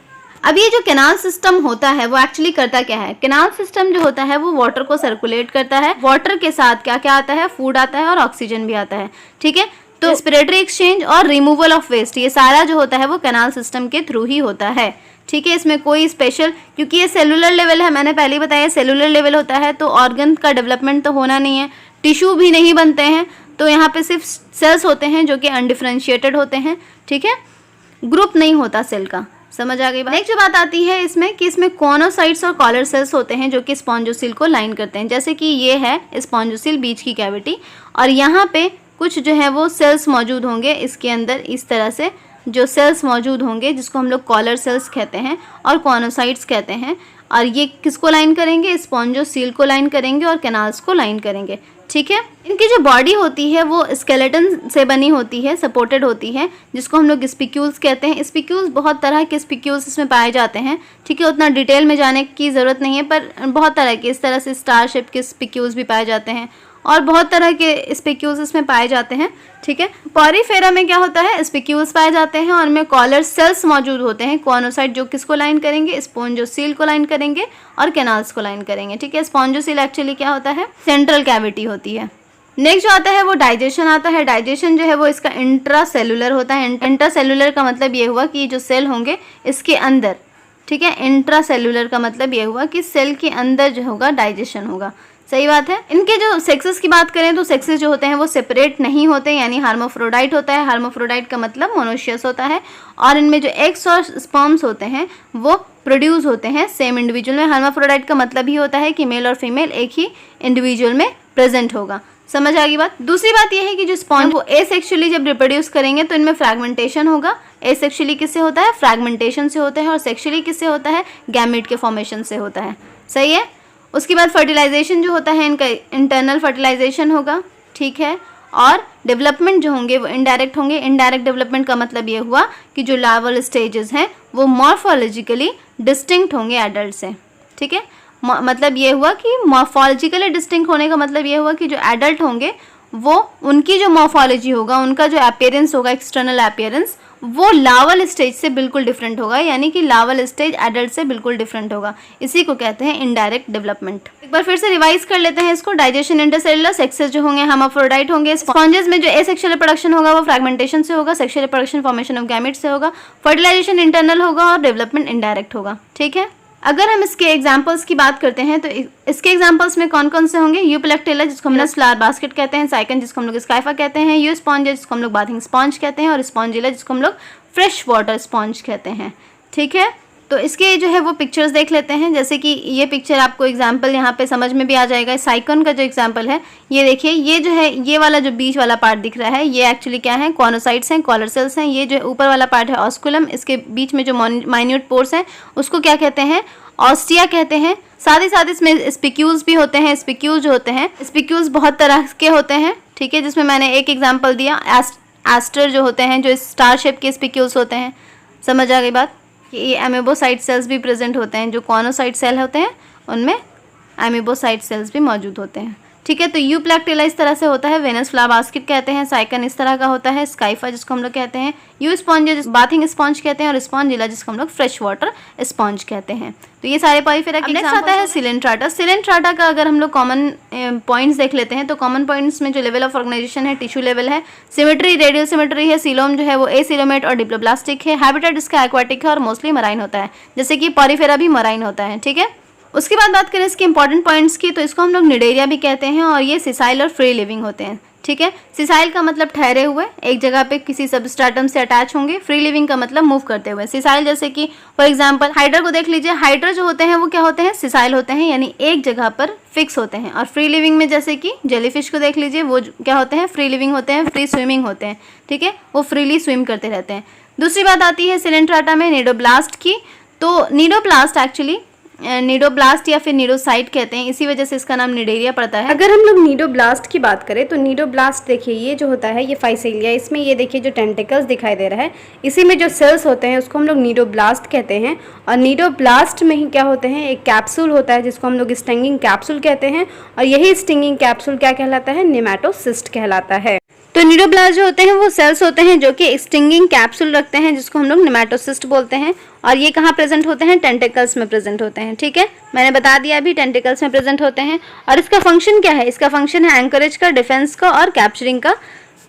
अब ये जो कैनाल सिस्टम होता है वो एक्चुअली करता क्या है, कैनाल सिस्टम जो होता है वो वाटर को सर्कुलेट करता है। वाटर के साथ क्या क्या आता है, फूड आता है और ऑक्सीजन भी आता है। ठीक है, तो रेस्पिरेटरी एक्सचेंज और रिमूवल ऑफ वेस्ट, ये सारा जो होता है वो कैनाल सिस्टम के थ्रू ही होता है। ठीक है, इसमें कोई स्पेशल, क्योंकि ये सेलुलर लेवल है, मैंने पहले ही बताया सेलुलर लेवल होता है, तो ऑर्गन का डेवलपमेंट तो होना नहीं है, टिश्यू भी नहीं बनते हैं, तो यहाँ पे सिर्फ सेल्स होते हैं जो कि अनडिफरेंशिएटेड होते हैं। ठीक है, ग्रुप नहीं होता सेल का। समझ आ गई बात। नेक्स्ट जो बात आती है इसमें कि इसमें कॉनोसाइट्स और कॉलर सेल्स होते हैं जो कि स्पॉन्जोसील को लाइन करते हैं। जैसे कि ये है स्पॉन्जोसील, बीच की कैविटी, और यहाँ पे कुछ जो है वो सेल्स मौजूद होंगे इसके अंदर, इस तरह से जो सेल्स मौजूद होंगे जिसको हम लोग कॉलर सेल्स कहते हैं और कॉनोसाइट्स कहते हैं। और ये किसको लाइन करेंगे, स्पॉन्जोसील को लाइन करेंगे और कैनाल्स को लाइन करेंगे। ठीक है, इनकी जो बॉडी होती है वो स्केलेटन से बनी होती है, सपोर्टेड होती है, जिसको हम लोग स्पिक्यूल्स कहते हैं। स्पिक्यूल्स बहुत तरह के स्पिक्यूल्स इसमें पाए जाते हैं। ठीक है, उतना डिटेल में जाने की ज़रूरत नहीं है, पर बहुत तरह के, इस तरह से स्टार शेप के स्पिक्यूल्स भी पाए जाते हैं और बहुत तरह के स्पिक्यूल्स इसमें पाए जाते हैं। ठीक है, पॉरीफेरा में क्या होता है, स्पिक्यूल्स पाए जाते हैं और उनमें कॉलर सेल्स मौजूद होते हैं। कॉनोसाइट जो किसको लाइन करेंगे, स्पॉन्जोसील को लाइन करेंगे और कैनाल्स को लाइन करेंगे। ठीक है, स्पॉन्जोसील एक्चुअली क्या होता है, सेंट्रल कैविटी होती है। नेक्स्ट जो आता है वो डाइजेशन आता है। डाइजेशन जो है वो इसका इंट्रासेलुलर होता है। इंट्रासेलुलर का मतलब ये हुआ कि जो सेल होंगे इसके अंदर, ठीक है, इंट्रासेलुलर का मतलब ये हुआ कि सेल के अंदर जो होगा डाइजेशन होगा। सही बात है। इनके जो सेक्सेस की बात करें तो सेक्सेस जो होते हैं वो सेपरेट नहीं होते, यानी हार्मोफ्रोडाइट होता है। हार्मोफ्रोडाइट का मतलब मोनोशियस होता है और इनमें जो एग्स और स्पर्म्स होते हैं वो प्रोड्यूस होते हैं सेम इंडिविजुअल में। हार्मोफ्रोडाइट का मतलब ही होता है कि मेल और फीमेल एक ही इंडिविजुअल में प्रेजेंट होगा। समझ आ गई बात। दूसरी बात यह है कि जो स्पर्म वो एसेक्सुअली जब रिप्रोड्यूस करेंगे तो इनमें फ्रैगमेंटेशन होगा। एसेक्सुअली किससे होता है, फ्रैगमेंटेशन से होता है, और सेक्सुअली किससे होता है, गैमेट के फॉर्मेशन से होता है। सही है। उसके बाद फर्टिलाइजेशन जो होता है इनका इंटरनल फर्टिलाइजेशन होगा, ठीक है, और डेवलपमेंट जो होंगे वो इनडायरेक्ट होंगे। इनडायरेक्ट डेवलपमेंट का मतलब ये हुआ कि जो लार्वल स्टेजेस हैं वो मॉर्फोलॉजिकली डिस्टिंक्ट होंगे एडल्ट से, ठीक है। मतलब ये हुआ कि मॉर्फोलॉजिकली डिस्टिंक्ट होने का मतलब ये हुआ कि जो एडल्ट होंगे वो उनकी जो मॉर्फोलॉजी होगा, उनका जो अपीयरेंस होगा, एक्सटर्नल अपीयरेंस, वो लार्वल स्टेज से बिल्कुल डिफरेंट होगा, यानी कि लार्वल स्टेज एडल्ट से बिल्कुल डिफरेंट होगा। इसी को कहते हैं इनडायरेक्ट डेवलपमेंट। एक बार फिर से रिवाइज कर लेते हैं इसको। डाइजेशन इंटरसेलुलर, सेक्सेस जो होंगे हर्माफ्रोडाइट होंगे। स्पॉन्जेस में जो एसेक्सुअल रिप्रोडक्शन होगा वो फ्रैगमेंटेशन से होगा, sexual reproduction formation of gamete से होगा, फर्टिलाइजेशन इंटरनल होगा और डेवलपमेंट इनडायरेक्ट होगा, ठीक है। अगर हम इसके एग्जांपल्स की बात करते हैं तो इसके एग्जांपल्स में कौन कौन से होंगे? यूपिलेक्टेला जिसको हम लोग फ्लावर बास्केट कहते हैं, साइकन जिसको हम लोग स्काइफा कहते हैं, यू स्पॉन्ज जिसको हम लोग बाथिंग स्पॉन्ज कहते हैं, और स्पॉन्जिला जिसको हम लोग फ्रेश वाटर स्पॉन्ज कहते हैं, ठीक है। तो इसके जो है वो पिक्चर्स देख लेते हैं। जैसे कि ये पिक्चर आपको एग्जाम्पल यहाँ पे समझ में भी आ जाएगा। साइकन का जो एग्जाम्पल है ये देखिए, ये जो है ये वाला जो बीच वाला पार्ट दिख रहा है ये एक्चुअली क्या है? कॉनोसाइट्स हैं, कॉलर सेल्स हैं। ये जो ऊपर वाला पार्ट है ऑस्कुलम, इसके बीच में जो माइन्यूट पोर्स हैं उसको क्या कहते हैं? ऑस्टिया कहते हैं। साथ ही साथ इसमें स्पिक्यूल्स भी होते हैं। स्पिक्यूल्स जो होते हैं, स्पिक्यूल्स बहुत तरह के होते हैं, ठीक है, जिसमें मैंने एक एग्जाम्पल दिया। एस्टर जो होते हैं, जो स्टार शेप के स्पिक्यूल्स होते हैं। समझ आ गई बात? ये एमेबोसाइट सेल्स भी प्रेजेंट होते हैं। जो कॉनोसाइट सेल होते हैं उनमें एमेबोसाइट सेल्स भी मौजूद होते हैं, ठीक है। तो यूप्लेक्टेला इस तरह से होता है, वेनस फ्लावर बास्केट कहते हैं, साइकन इस तरह का होता है, स्काइफा जिसको हम लोग कहते हैं, यू स्पॉन्ज बाथिंग स्पॉन्ज कहते हैं, और स्पॉन्जिला जिसको हम लोग फ्रेश वाटर स्पॉन्ज कहते हैं। तो ये सारे पॉलीफेरा के नेक्स्ट आता है सिलेंट्राटा। सिलेंट्राटा का अगर हम लोग कॉमन पॉइंट्स देख लेते हैं तो कॉमन पॉइंट्स में जो लेवल ऑफ ऑर्गेनाइजेशन है, टिश्यू लेवल है, सिमेट्री रेडियल सिमेट्री है, सीलोम जो है वो एसिलोमेट और डिप्लोब्लास्टिक है, हैबिटेट इसका एक्वाटिक है और मोस्टली मराइन होता है, जैसे कि पॉलीफेरा भी मराइन होता है, ठीक है। उसके बाद बात करें इसके इंपॉर्टेंट पॉइंट्स की, तो इसको हम लोग निडेरिया भी कहते हैं और ये सिसाइल और फ्री लिविंग होते हैं, ठीक है। सिसाइल का मतलब ठहरे हुए, एक जगह पे किसी सबस्ट्रेटम से अटैच होंगे। फ्री लिविंग का मतलब मूव करते हुए। सिसाइल जैसे कि फॉर एग्जांपल हाइड्रा को देख लीजिए, हाइड्रा जो होते हैं वो क्या होते हैं? सिसाइल होते हैं, यानी एक जगह पर फिक्स होते हैं। और फ्री लिविंग में जैसे कि जेलीफिश को देख लीजिए, वो क्या होते हैं? फ्री लिविंग होते हैं, फ्री स्विमिंग होते हैं, ठीक है, वो फ्रीली स्विम करते रहते हैं। दूसरी बात आती है सिलेंट्राटा में निडोब्लास्ट की। तो निडोब्लास्ट एक्चुअली निडोब्लास्ट या फिर निडोसाइट कहते हैं, इसी वजह से इसका नाम निडेरिया पड़ता है। अगर हम लोग निडोब्लास्ट की बात करें तो निडोब्लास्ट देखिए ये जो होता है ये फाइसेलिया, इसमें ये देखिए जो टेंटिकल्स दिखाई दे रहा है, इसी में जो सेल्स होते हैं उसको हम लोग निडोब्लास्ट कहते हैं। और निडोब्लास्ट में ही क्या होते हैं? एक कैप्सूल होता है जिसको हम लोग स्टिंगिंग कैप्सूल कहते हैं, और यही स्टिंगिंग कैप्सूल क्या कहलाता है? नेमेटोसिस्ट कहलाता है। तो निडोब्लास्ट जो होते हैं वो सेल्स होते हैं जो कि स्टिंगिंग कैप्सूल रखते हैं, जिसको हम लोग नेमेटोसिस्ट बोलते हैं। और ये कहाँ प्रेजेंट होते हैं? टेंटिकल्स में प्रेजेंट होते हैं, ठीक है, मैंने बता दिया अभी, टेंटिकल्स में प्रेजेंट होते हैं। और इसका फंक्शन क्या है? इसका फंक्शन है एंकरेज का, डिफेंस का और कैप्चरिंग का।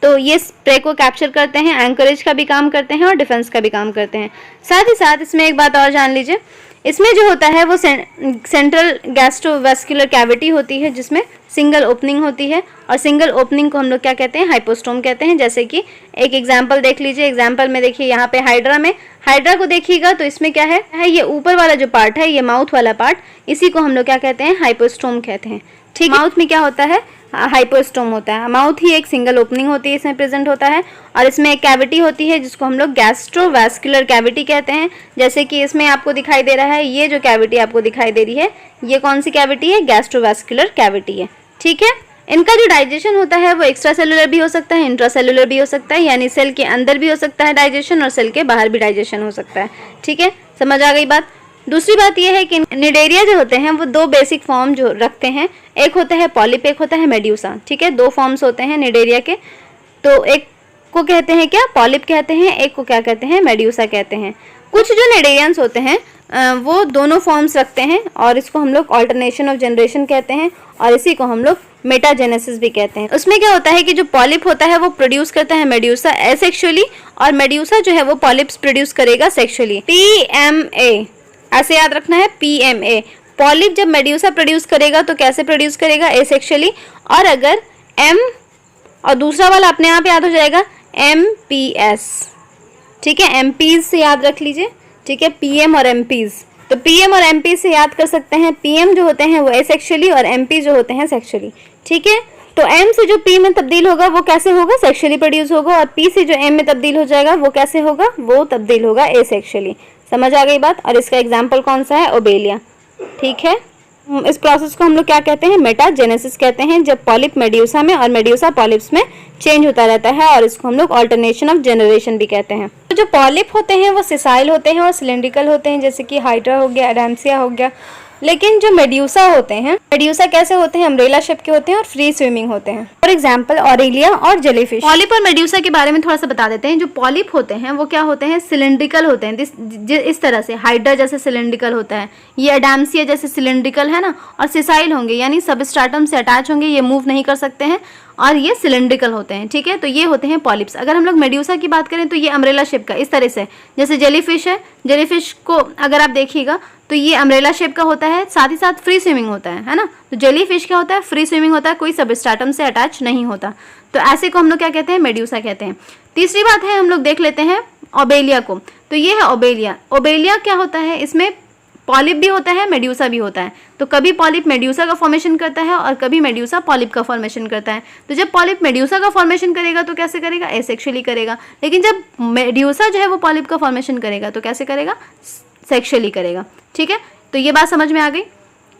तो ये प्रे को कैप्चर करते हैं, एंकरेज का भी काम करते हैं और डिफेंस का भी काम करते हैं। साथ ही साथ इसमें एक बात और जान लीजिए, इसमें जो होता है वो सेंट्रल गैस्ट्रोवेस्कुलर कैविटी होती है जिसमें सिंगल ओपनिंग होती है, और सिंगल ओपनिंग को हम लोग क्या कहते हैं? हाइपोस्टोम कहते हैं। जैसे कि एक एग्जांपल देख लीजिए, एग्जांपल में देखिए यहाँ पे हाइड्रा को देखिएगा तो इसमें क्या है? ये ऊपर वाला जो पार्ट है, ये माउथ वाला पार्ट, इसी को हम लोग क्या कहते हैं? हाइपोस्टोम कहते हैं, ठीक। माउथ में क्या होता है? हाइपोस्टोम होता है। माउथ ही एक सिंगल ओपनिंग होती है, इसमें प्रेजेंट होता है, और इसमें एक कैविटी होती है जिसको हम लोग गैस्ट्रोवेस्कुलर कैविटी कहते हैं। जैसे कि इसमें आपको दिखाई दे रहा है, ये जो कैविटी आपको दिखाई दे रही है ये कौन सी कैविटी है? गैस्ट्रोवेस्कुलर कैविटी है, ठीक है। इनका जो डाइजेशन होता है वो एक्स्ट्रा सेलुलर भी हो सकता है, इंट्रासेलुलर भी हो सकता है, यानी सेल के अंदर भी हो सकता है डाइजेशन और सेल के बाहर भी डाइजेशन हो सकता है, ठीक है। समझ आ गई बात? दूसरी बात यह है कि निडेरिया जो होते हैं वो दो बेसिक फॉर्म जो रखते हैं, एक होता है पॉलिप, एक होता है मेड्यूसा, ठीक है। दो फॉर्म्स होते हैं निडेरिया के, तो एक को कहते हैं क्या? पॉलिप कहते हैं, एक को क्या कहते हैं? मेड्यूसा कहते हैं। कुछ जो निडेरियंस होते हैं वो दोनों फॉर्म्स रखते हैं, और इसको हम लोग ऑल्टरनेशन ऑफ जनरेशन कहते हैं, और इसी को हम लोग मेटाजेनेसिस भी कहते हैं। उसमें क्या होता है कि जो पॉलिप होता है वो प्रोड्यूस करता है मेड्यूसा एसेक्सुअली, और मेड्यूसा जो है वो पॉलिप्स प्रोड्यूस करेगा सेक्सुअली। PMA ऐसे याद रखना है, PMA। पॉलिप जब मेड्यूसा प्रोड्यूस करेगा तो कैसे प्रोड्यूस करेगा? एसेक्सुअली। और अगर M और दूसरा वाला अपने आप याद हो जाएगा MPS, ठीक है, MPs से याद रख लीजिए, ठीक है, PM और MPs। तो PM और MP से याद कर सकते हैं, PM जो होते हैं वो एसेक्सुअली और MP जो होते हैं सेक्सुअली, ठीक है। तो M से जो P में तब्दील होगा वो कैसे होगा? सेक्सुअली प्रोड्यूस होगा, और P से जो M में तब्दील हो जाएगा वो कैसे होगा? वो तब्दील होगा एसेक्सुअली। समझ आ गई बात? और इसका एग्जाम्पल कौन सा है? ओबेलिया, ठीक है। इस प्रोसेस को हम लोग क्या कहते हैं, मेटाजेनेसिस कहते हैं, जब पॉलिप मेड्यूसा में और मेड्यूसा पॉलिप्स में चेंज होता रहता है, और इसको हम लोग ऑल्टरनेशन ऑफ जनरेशन भी कहते हैं। तो जो पॉलिप होते हैं वो सिसाइल होते हैं और सिलेंड्रिकल होते हैं, जैसे कि हाइड्रा हो गया, एडाम्सिया हो गया। लेकिन जो मेड्यूसा होते हैं, मेड्यूसा कैसे होते हैं, अम्ब्रेला शेप के होते हैं और फ्री स्विमिंग होते हैं। फॉर एग्जांपल ऑरेलिया और जेलीफिश। पॉलिप और मेड्यूसा के बारे में थोड़ा सा बता देते हैं। जो पॉलिप होते हैं वो क्या होते हैं, सिलेंड्रिकल होते हैं, इस तरह से हाइड्रा जैसे सिलेंड्रिकल होता है, ये एडाम्सिया जैसे सिलेंड्रिकल है ना, और सिसाइल होंगे यानी सबस्ट्राटम से अटैच होंगे, ये मूव नहीं कर सकते हैं, और ये सिलेंड्रिकल होते हैं। ठीक है, तो ये होते हैं पॉलिप्स। अगर हम लोग मेड्यूसा की बात करें तो ये अम्ब्रेला शेप का, इस तरह से, जैसे जेलीफिश है, जेलीफिश को अगर आप देखिएगा तो ये अम्ब्रेला शेप का होता है, साथ ही साथ फ्री स्विमिंग होता है ना। तो जेलीफिश क्या होता है, फ्री स्विमिंग होता है, कोई सबस्ट्राटम से अटैच नहीं होता। तो ऐसे को हम लोग क्या कहते हैं, मेड्यूसा कहते हैं। तीसरी बात है, हम लोग देख लेते हैं ओबेलिया को। तो ये है ओबेलिया। ओबेलिया क्या होता है, इसमें पॉलिप भी होता है, मेड्यूसा भी होता है। तो कभी पॉलिप मेड्यूसा का फॉर्मेशन करता है और कभी मेड्यूसा पॉलिप का फॉर्मेशन करता है। तो जब पॉलिप मेड्यूसा का फॉर्मेशन करेगा तो कैसे करेगा, एसेक्सुअली करेगा। लेकिन जब मेड्यूसा जो है वो पॉलिप का फॉर्मेशन करेगा तो कैसे करेगा, सेक्सुअली करेगा। ठीक है, तो ये बात समझ में आ गई।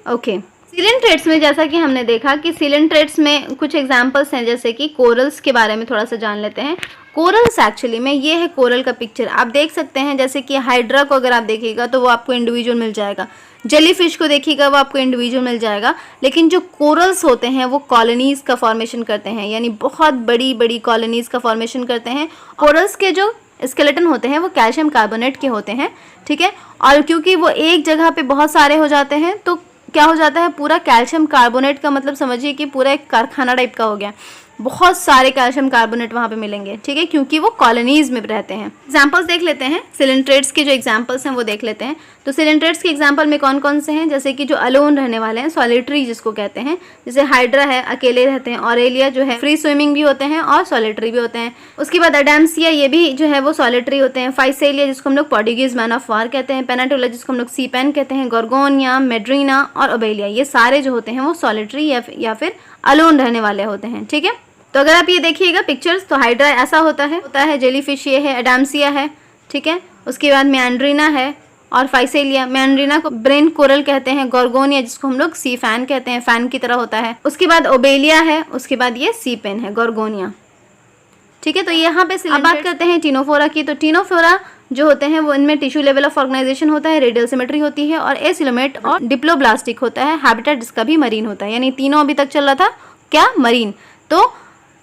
ओके, सिलेंट्रेट्स में जैसा कि हमने देखा कि सिलेंट्रेट्स में कुछ एग्जांपल्स हैं, जैसे कि कोरल्स के बारे में थोड़ा सा जान लेते हैं। कोरल्स एक्चुअली में, ये है कोरल का पिक्चर, आप देख सकते हैं। जैसे कि हाइड्रा को अगर आप देखिएगा तो वो आपको इंडिविजुअल मिल जाएगा, जेलीफिश को देखिएगा वो आपको इंडिविजुअल मिल जाएगा। लेकिन जो कोरल्स होते हैं वो कॉलोनीज का फॉर्मेशन करते हैं, यानी बहुत बड़ी बड़ी कॉलोनीज का फॉर्मेशन करते हैं। कोरल्स के जो स्केलेटन होते हैं वो कैल्शियम कार्बोनेट के होते हैं। ठीक है, और क्योंकि वो एक जगह पे बहुत सारे हो जाते हैं तो क्या हो जाता है, पूरा कैल्शियम कार्बोनेट का मतलब समझिए कि पूरा एक कारखाना टाइप का हो गया, बहुत सारे कैल्शियम कार्बोनेट वहाँ पे मिलेंगे। ठीक है, क्योंकि वो कॉलोनीज में रहते हैं। एग्जांपल्स देख लेते हैं, सिलेंट्रेट्स के जो एग्जांपल्स हैं वो देख लेते हैं। तो सिलेंट्रेट्स के एग्जांपल में कौन कौन से हैं, जैसे कि जो अलोन रहने वाले हैं, सॉलिटरी जिसको कहते हैं, जैसे हाइड्रा है, अकेले रहते हैं। ऑरेलिया जो है फ्री स्विमिंग भी होते हैं और सॉलिटरी भी होते हैं। उसके बाद एडाम्सिया, ये भी जो है वो सॉलिटरी होते हैं। फाइसेलिया जिसको हम लोग पोर्टुगीज मैन ऑफ वार कहते हैं। पेनाटोला जिसको हम लोग सी पेन कहते हैं। गोर्गोनिया, मेड्रीना और ओबेलिया, ये सारे जो होते हैं वो सॉलिटरी या फिर अलोन रहने वाले होते हैं। ठीक है, तो अगर आप ये देखिएगा पिक्चर्स, तो हाइड्रा ऐसा होता है, जेलीफिश ये है, एडाम्सिया है। ठीक है, उसके बाद मैंड्रीना है और फाइसेलिया, मैंड्रीना को ब्रेन कोरल कहते हैं। गोर्गोनिया जिसको हम लोग सी फैन कहते हैं, फैन की तरह होता है। उसके बाद ओबेलिया है, उसके बाद ये सी पेन है, गोर्गोनिया। ठीक है, तो यहाँ पे अब बात करते हैं टीनोफोरा की। तो टीनोफोरा जो होते हैं वो इनमें टिश्यू लेवल ऑफ ऑर्गेनाइजेशन होता है, रेडियल सिमेट्री होती है और एसिलोमेट और डिप्लोब्लास्टिक होता है। हैबिटेट जिसका भी मरीन होता है, यानी तीनों अभी तक चल रहा था क्या, मरीन। तो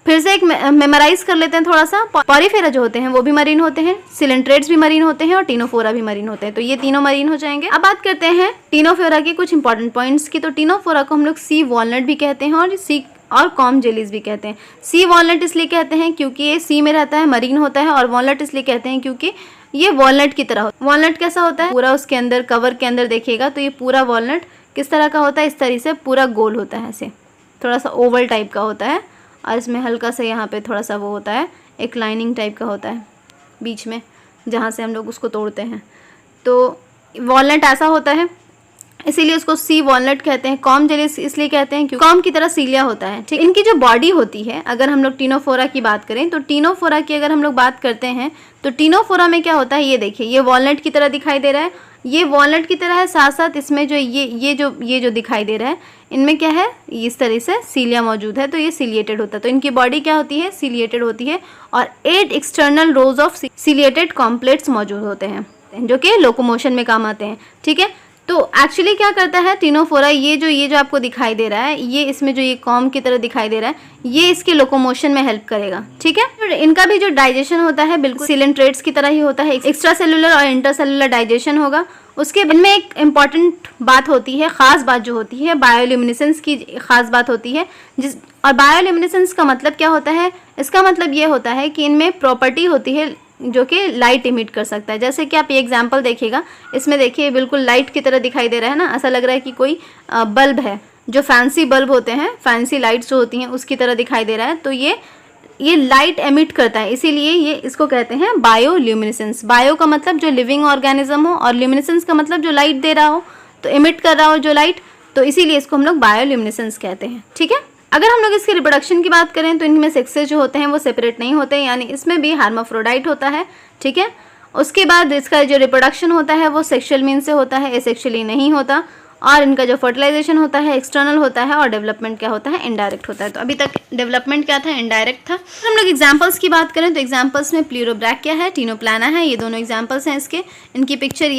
फिर से एक मेमोराइज कर लेते हैं थोड़ा सा। पॉरीफेरा जो होते हैं वो भी मरीन होते हैं, सिलेंट्रेट्स भी मरीन होते हैं और टीनोफोरा भी मरीन होते हैं। तो ये तीनों मरीन हो जाएंगे। अब बात करते हैं टीनोफोरा के कुछ इंपॉर्टेंट पॉइंट्स की। तो टीनोफोरा को हम लोग सी वॉलनट भी कहते हैं और कॉम जेलीज भी कहते हैं। सी वॉलनट इसलिए कहते हैं क्योंकि ये सी में रहता है, मरीन होता है, और वॉलनट इसलिए कहते हैं क्योंकि ये वॉलनट की तरह होता है। वॉलनट कैसा होता है, पूरा उसके अंदर कवर के अंदर देखिएगा तो ये पूरा वॉलनट किस तरह का होता है, इस तरह से पूरा गोल होता है, ऐसे थोड़ा सा ओवल टाइप का होता है, और इसमें हल्का सा यहाँ पे थोड़ा सा वो होता है, एक लाइनिंग टाइप का होता है बीच में, जहाँ से हम लोग उसको तोड़ते हैं। तो वॉलनट ऐसा होता है, इसीलिए उसको सी वॉलनट कहते हैं। कॉम जेलीज इसलिए कहते हैं क्योंकि कॉम की तरह सीलिया होता है। ठीक, इनकी जो बॉडी होती है, अगर हम लोग टीनोफोरा की बात करें तो टीनोफोरा की अगर हम लोग बात करते हैं तो टीनोफोरा में क्या होता है, ये देखिए, ये वॉलनट की तरह दिखाई दे रहा है, ये वॉलनट की तरह है, साथ साथ इसमें जो ये जो दिखाई दे रहा है, इनमें क्या है, इस तरह से सीलिया मौजूद है, तो ये सीलिएटेड होता है। तो इनकी बॉडी क्या होती है, सीलिएटेड होती है, और 8 एक्सटर्नल रोज ऑफ सीलिएटेड कॉम्प्लेट्स मौजूद होते हैं जो कि लोकोमोशन में काम आते हैं। ठीक है, तो एक्चुअली क्या करता है टीनोफोरा, ये जो आपको दिखाई दे रहा है, ये इसमें जो ये कॉम की तरह दिखाई दे रहा है, ये इसके लोकोमोशन में हेल्प करेगा। ठीक है, तो इनका भी जो डाइजेशन होता है बिल्कुल सिलेंट्रेट्स की तरह ही होता है, एक्स्ट्रा सेलुलर और इंटरसेलुलर डाइजेशन होगा। उसके इनमें एक इम्पॉर्टेंट बात होती है, ख़ास बात जो होती है, बायोल्यूमिनेसेंस की ख़ास बात होती है। और बायोल्यूमिनेसेंस का मतलब क्या होता है, इसका मतलब ये होता है कि इनमें प्रॉपर्टी होती है जो कि लाइट इमिट कर सकता है। जैसे कि आप ये एग्जांपल देखिएगा, इसमें देखिए बिल्कुल लाइट की तरह दिखाई दे रहा है ना, ऐसा लग रहा है कि कोई बल्ब है, जो फैंसी बल्ब होते हैं, फैंसी लाइट्स जो होती हैं उसकी तरह दिखाई दे रहा है। तो ये लाइट एमिट करता है, इसीलिए ये इसको कहते हैं बायोल्यूमिनेसेंस। बायो का मतलब जो लिविंग ऑर्गेनिज्म हो, और ल्यूमिनेसेंस का मतलब जो लाइट दे रहा हो, तो इमिट कर रहा हो जो लाइट, तो इसीलिए इसको हम लोग बायोल्यूमिनेसेंस कहते हैं। ठीक है, अगर हम लोग इसके रिप्रोडक्शन की बात करें तो इनमें सेक्सेस जो होते हैं वो सेपरेट नहीं होते, यानी इसमें भी हार्माफ्रोडाइट होता है। ठीक है, उसके बाद इसका जो रिप्रोडक्शन होता है वो सेक्सुअल मीन से होता है, एसेक्सुअली नहीं होता। और इनका जो फर्टिलाइजेशन होता है एक्सटर्नल होता है और डेवलपमेंट क्या होता है, इनडायरेक्ट होता है। तो अभी तक डेवलपमेंट क्या था, इनडायरेक्ट था। हम लोग एग्जांपल्स की बात करें तो एग्जांपल्स में प्लूरोब्रैकिया है, टीनोप्लाना है, ये दोनों एग्जांपल्स हैं इसके। इनकी पिक्चर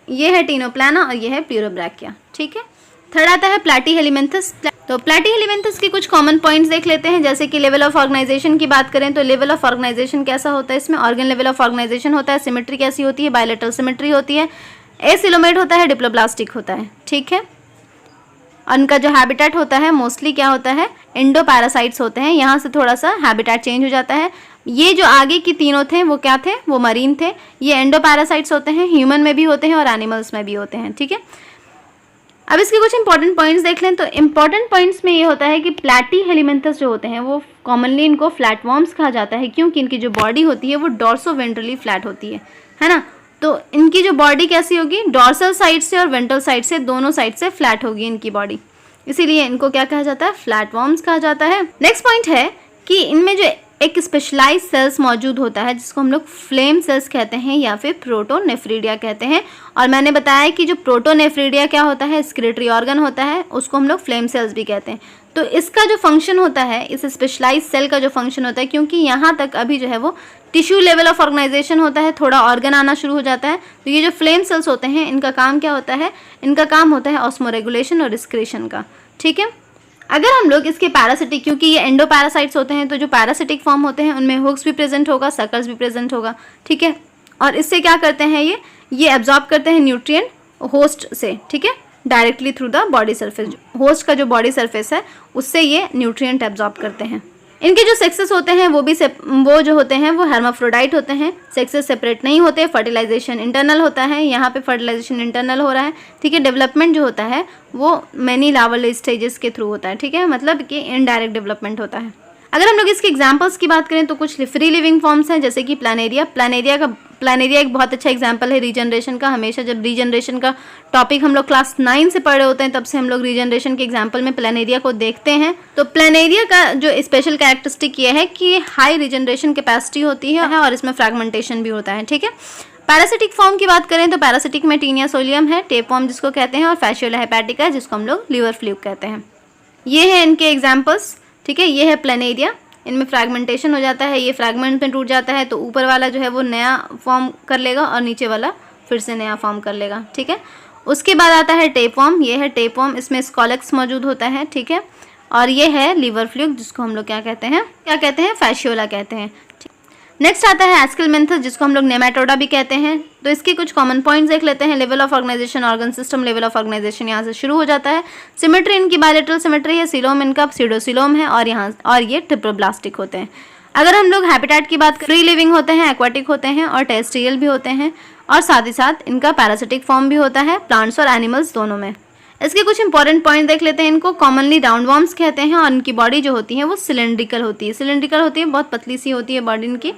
ये है टीनोप्लाना और ये है प्लूरोब्रैकिया, ठीक है। थर्ड आता है प्लैटीहेलिमिंथस। तो प्लैटीहेलिमिंथस के कुछ कॉमन पॉइंट्स देख लेते हैं। जैसे कि लेवल ऑफ ऑर्गेनाइजेशन की बात करें तो लेवल ऑफ ऑर्गेनाइजेशन कैसा होता है, इसमें ऑर्गन लेवल ऑफ ऑर्गेनाइजेशन होता है। सिमेट्री कैसी होती है, बायलैटरल सिमेट्री होती है। एसिलोमेट होता है, डिप्लोब्लास्टिक होता है, ठीक है। उनका जो हैबिटेट होता है मोस्टली क्या होता है, इंडो पैरासाइट्स होते हैं। यहाँ से थोड़ा सा हैबिटेट चेंज हो जाता है। ये जो आगे की तीनों थे वो क्या थे, वो मरीन थे। ये एंडो पैरासाइट्स होते हैं, ह्यूमन में भी होते हैं और एनिमल्स में भी होते हैं, ठीक है। अब इसके कुछ इंपॉर्टेंट पॉइंट्स देख लें। तो इंपॉर्टेंट पॉइंट्स में ये होता है कि प्लैटीहेलिमिंथस जो होते हैं वो कॉमनली इनको फ्लैटवर्म्स कहा जाता है, क्योंकि इनकी जो बॉडी होती है वो डॉर्सोवेंट्रली फ्लैट होती है ना। तो इनकी जो बॉडी कैसी होगी, डॉर्सल साइड से और वेंट्रल साइड से, दोनों साइड से फ्लैट होगी इनकी बॉडी, इसीलिए इनको क्या कहा जाता है, फ्लैटवर्म्स कहा जाता है। नेक्स्ट पॉइंट है कि इनमें जो एक स्पेशलाइज सेल्स मौजूद होता है जिसको हम लोग फ्लेम सेल्स कहते हैं या फिर प्रोटोनेफ्रिडिया कहते हैं। और मैंने बताया कि जो प्रोटोनेफ्रिडिया क्या होता है, एक्सक्रीटरी ऑर्गन होता है, उसको हम लोग फ्लेम सेल्स भी कहते हैं। तो इसका जो फंक्शन होता है, इस स्पेशलाइज सेल का जो फंक्शन होता है, क्योंकि यहाँ तक अभी जो है वो टिश्यू लेवल ऑफ ऑर्गेनाइजेशन होता है, थोड़ा ऑर्गन आना शुरू हो जाता है। तो ये जो फ्लेम सेल्स होते हैं इनका काम क्या होता है, इनका काम होता है ऑस्मोरेगुलेशन और एक्सक्रीशन का, ठीक है। अगर हम लोग इसके पैरासिटिक, क्योंकि ये एंडो पैरासाइट्स होते हैं, तो जो पैरासिटिक फॉर्म होते हैं उनमें हुक्स भी प्रेजेंट होगा, सकल्स भी प्रेजेंट होगा, ठीक है। और इससे क्या करते हैं, ये एब्जॉर्ब करते हैं न्यूट्रिएंट होस्ट से, ठीक है, directly through the body surface. Host का जो बॉडी सरफेस है उससे ये न्यूट्रिएंट एब्जॉर्ब करते हैं। इनके जो सेक्सेस होते हैं वो जो होते हैं वो हेर्माफ्रोडाइट होते हैं, सेक्सेस सेपरेट नहीं होते। फर्टिलाइजेशन इंटरनल होता है, यहाँ पे फर्टिलाइजेशन इंटरनल हो रहा है, ठीक है। डेवलपमेंट जो होता है वो मैनी लार्वल स्टेजेस के थ्रू होता है, ठीक है, मतलब कि इनडायरेक्ट डेवलपमेंट होता है। अगर हम लोग इसके एग्जांपल्स की बात करें तो कुछ फ्री लिविंग फॉर्म्स हैं, जैसे कि प्लानेरिया एक बहुत अच्छा एग्जांपल है रीजनरेशन का। हमेशा जब रीजनरेशन का टॉपिक हम लोग क्लास 9 से पढ़ रहे होते हैं तब से हम लोग रीजनरेशन के एग्जांपल में प्लानेरिया को देखते हैं। तो प्लानेरिया का जो स्पेशल कैरेक्टरिस्टिक ये है कि हाई रीजनरेशन कैपेसिटी होती है और इसमें फ्रैगमेंटेशन भी होता है, ठीक है। पैरासिटिक फॉर्म की बात करें तो पैरासिटिक में टीनिया सोलियम है, टेपवर्म जिसको कहते हैं, और फैसियोला हेपेटिका जिसको हम लोग लिवर फ्लूक कहते हैं। ये है इनके एग्जाम्पल्स, ठीक है। ये है प्लानेरिया, इनमें फ्रैगमेंटेशन हो जाता है, ये फ्रैगमेंट में टूट जाता है तो ऊपर वाला जो है वो नया फॉर्म कर लेगा और नीचे वाला फिर से नया फॉर्म कर लेगा, ठीक है। उसके बाद आता है टेपवर्म, ये है टेपवर्म, इसमें स्कॉलेक्स मौजूद होता है, ठीक है। और ये है लिवर फ्लूक जिसको हम लोग क्या कहते हैं, फैसियोला कहते हैं। नेक्स्ट आता है एस्केलमेंथस जिसको हम लोग नेमाटोडा भी कहते हैं। तो इसके कुछ कॉमन पॉइंट्स देख लेते हैं। Level of organisation, organ system level of organisation यहाँ से शुरू हो जाता है। सिमेट्री इनकी बायलैटरल सिमेट्री है, सिलोम इनका सीडोसिलोम है और ये ट्रिप्लोब्लास्टिक होते हैं। अगर हम लोग हैबिटेट की बात करें, फ्री लिविंग होते हैं, एक्वाटिक होते हैं और टेरेस्ट्रियल भी होते हैं, और साथ ही साथ इनका पैरासिटिक फॉर्म भी होता है, प्लांट्स और एनिमल्स दोनों में। इसके कुछ इंपॉर्टेंट पॉइंट देख लेते हैं। इनको कॉमनली राउंडवर्म्स कहते हैं और इनकी बॉडी जो होती है वो सिलेंड्रिकल होती है, बहुत पतली सी होती है बॉडी इनकी।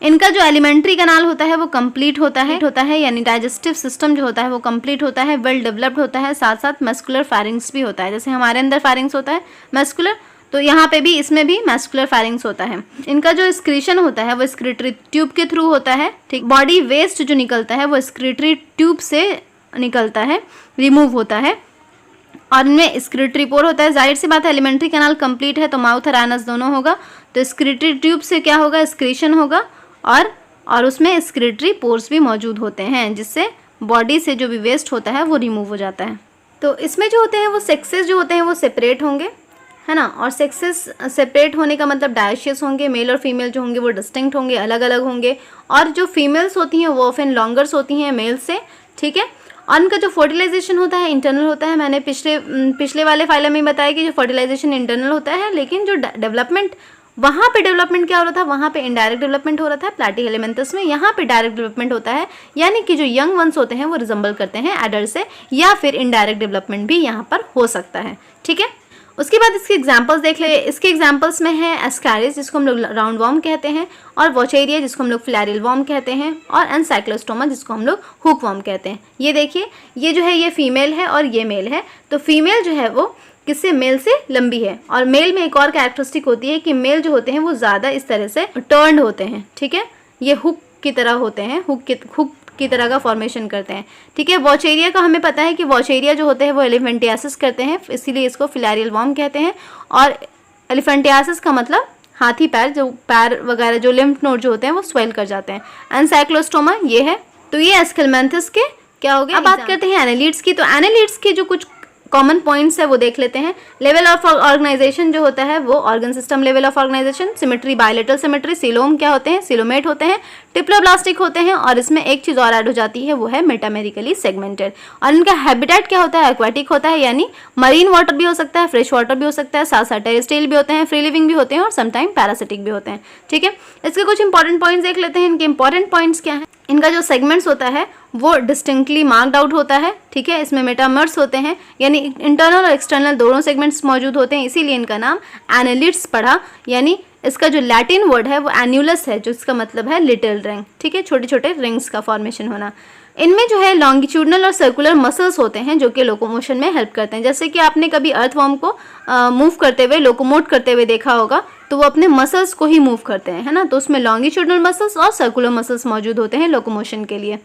इनका जो एलिमेंट्री कैनाल होता है वो कंप्लीट होता है, यानी डाइजेस्टिव सिस्टम जो होता है वो कंप्लीट होता है, वेल डेवलप्ड होता है। साथ साथ मस्कुलर फैरिंग्स भी होता है, जैसे हमारे अंदर फैरिंग्स होता है मस्कुलर, तो यहाँ पे भी इसमें भी मस्कुलर फैरिंग्स होता है। इनका जो एक्सक्रीशन होता है वो एक्सक्रीटरी ट्यूब के थ्रू होता है, ठीक। बॉडी वेस्ट जो निकलता है वो एक्सक्रीटरी ट्यूब से निकलता है, रिमूव होता है, और इनमें एक्सक्रीटरी पोर होता है। जाहिर सी बात है एलिमेंट्री कैनाल कंप्लीट है तो माउथ और एनस दोनों होगा, तो एक्सक्रीटरी ट्यूब से क्या होगा, एक्सक्रीशन होगा, और उसमें एक्सक्रीटरी पोर्स भी मौजूद होते हैं जिससे बॉडी से जो भी वेस्ट होता है वो रिमूव हो जाता है। तो इसमें जो होते हैं वो सेक्सेस जो होते हैं वो सेपरेट होंगे, है ना, और सेक्सेस सेपरेट होने का मतलब डायशियस होंगे। मेल और फीमेल जो होंगे वो डिस्टिंक्ट होंगे, अलग अलग होंगे, और जो फीमेल्स होती हैं वो ऑफन लॉन्गर्स होती हैं मेल से, ठीक है। और उनका जो फर्टिलाइजेशन होता है इंटरनल होता है। मैंने पिछले वाले फाइल में बताया कि जो फर्टिलाइजेशन इंटरनल होता है, लेकिन जो डेवलपमेंट वहाँ पे डेवलपमेंट क्या हो रहा था, वहाँ पे इनडायरेक्ट डेवलपमेंट हो रहा था प्लैटीहेलिमिंथस में। यहाँ पे डायरेक्ट डेवलपमेंट होता है, यानी कि जो यंग वंस होते हैं वो रिजेंबल करते हैं एडल्ट से, या फिर इनडायरेक्ट डेवलपमेंट भी यहाँ पर हो सकता है, ठीक है। उसके बाद इसके एग्जांपल्स देख ले। इसके एग्जांपल्स में है एस्कैरिस जिसको हम लोग राउंड वर्म कहते हैं, और वॉचेरिया जिसको हम लोग फ्लैरिल वर्म कहते हैं, और एनसाइक्लोस्टोमा जिसको हम लोग हुक वर्म कहते हैं। ये देखिए, ये जो है ये फीमेल है और ये मेल है। तो फीमेल जो है वो किससे, मेल से लंबी है, और मेल में एक और कैरेक्टरिस्टिक होती है कि मेल जो होते हैं वो ज़्यादा इस तरह से टर्न्ड होते हैं, ठीक है। ये हुक की तरह होते हैं, हुक की तरह का फॉर्मेशन करते हैं। ठीक है, वॉचेरिया का हमें पता है कि वॉचेरिया जो होते हैं वो एलिफेंटियासिस करते हैं, इसीलिए इसको फिलारियल वॉर्म कहते हैं। और एलिफेंटियासिस का मतलब हाथी पैर, जो पैर वगैरह जो लिम्फ नोड जो होते हैं वो स्वेल कर जाते हैं। एनसाइक्लोस्टोमा ये है। तो ये एस्केलमेंथिस के क्या हो गया। अब बात करते हैं एनालिड्स की। तो एनालिड्स के जो कुछ कॉमन पॉइंट्स है वो देख लेते हैं। लेवल ऑफ ऑर्गेनाइजेशन जो होता है वो organ system level of organisation, symmetry bilateral symmetry, coelom क्या होते हैं, सिलोमेट होते हैं, डिप्लोब्लास्टिक होते हैं, और इसमें एक चीज़ और ऐड हो जाती है वो है मेटामेरिकली सेगमेंटेड। और इनका हैबिटेट क्या होता है, एक्वाटिक होता है, यानी मरीन वाटर भी हो सकता है, फ्रेश वाटर भी हो सकता है, साथ साथ टेरेस्ट्रियल भी होते हैं, फ्री लिविंग भी होते हैं और समटाइम पैरासिटिक भी होते हैं। ठीक है, इसके कुछ इंपॉर्टेंट पॉइंट्स देख लेते हैं। इनके इंपॉर्टेंट पॉइंट्स क्या हैं। इनका जो सेगमेंट्स होता है वो डिस्टिंक्टली मार्क्ड आउट होता है। ठीक है, इसमें मेटामर्स होते हैं, यानी इंटरनल और एक्सटर्नल दोनों सेगमेंट्स मौजूद होते हैं, इसीलिए इनका नाम एनालिड्स पड़ा। यानी इसका जो लैटिन वर्ड है वो एन्यूलस है, जो इसका मतलब है लिटिल रिंग। ठीक है, छोटे छोटे रिंग्स का फॉर्मेशन होना। इनमें जो है लॉन्गिट्यूडनल और सर्कुलर मसल्स होते हैं जो कि लोकोमोशन में हेल्प करते हैं। जैसे कि आपने कभी अर्थवॉर्म को मूव करते हुए, लोकोमोट करते हुए देखा होगा, तो वो अपने मसल्स को ही मूव करते हैं, है ना। तो उसमें लॉन्गिट्यूडनल मसल्स और सर्कुलर मसल्स मौजूद होते हैं लोकोमोशन के लिए।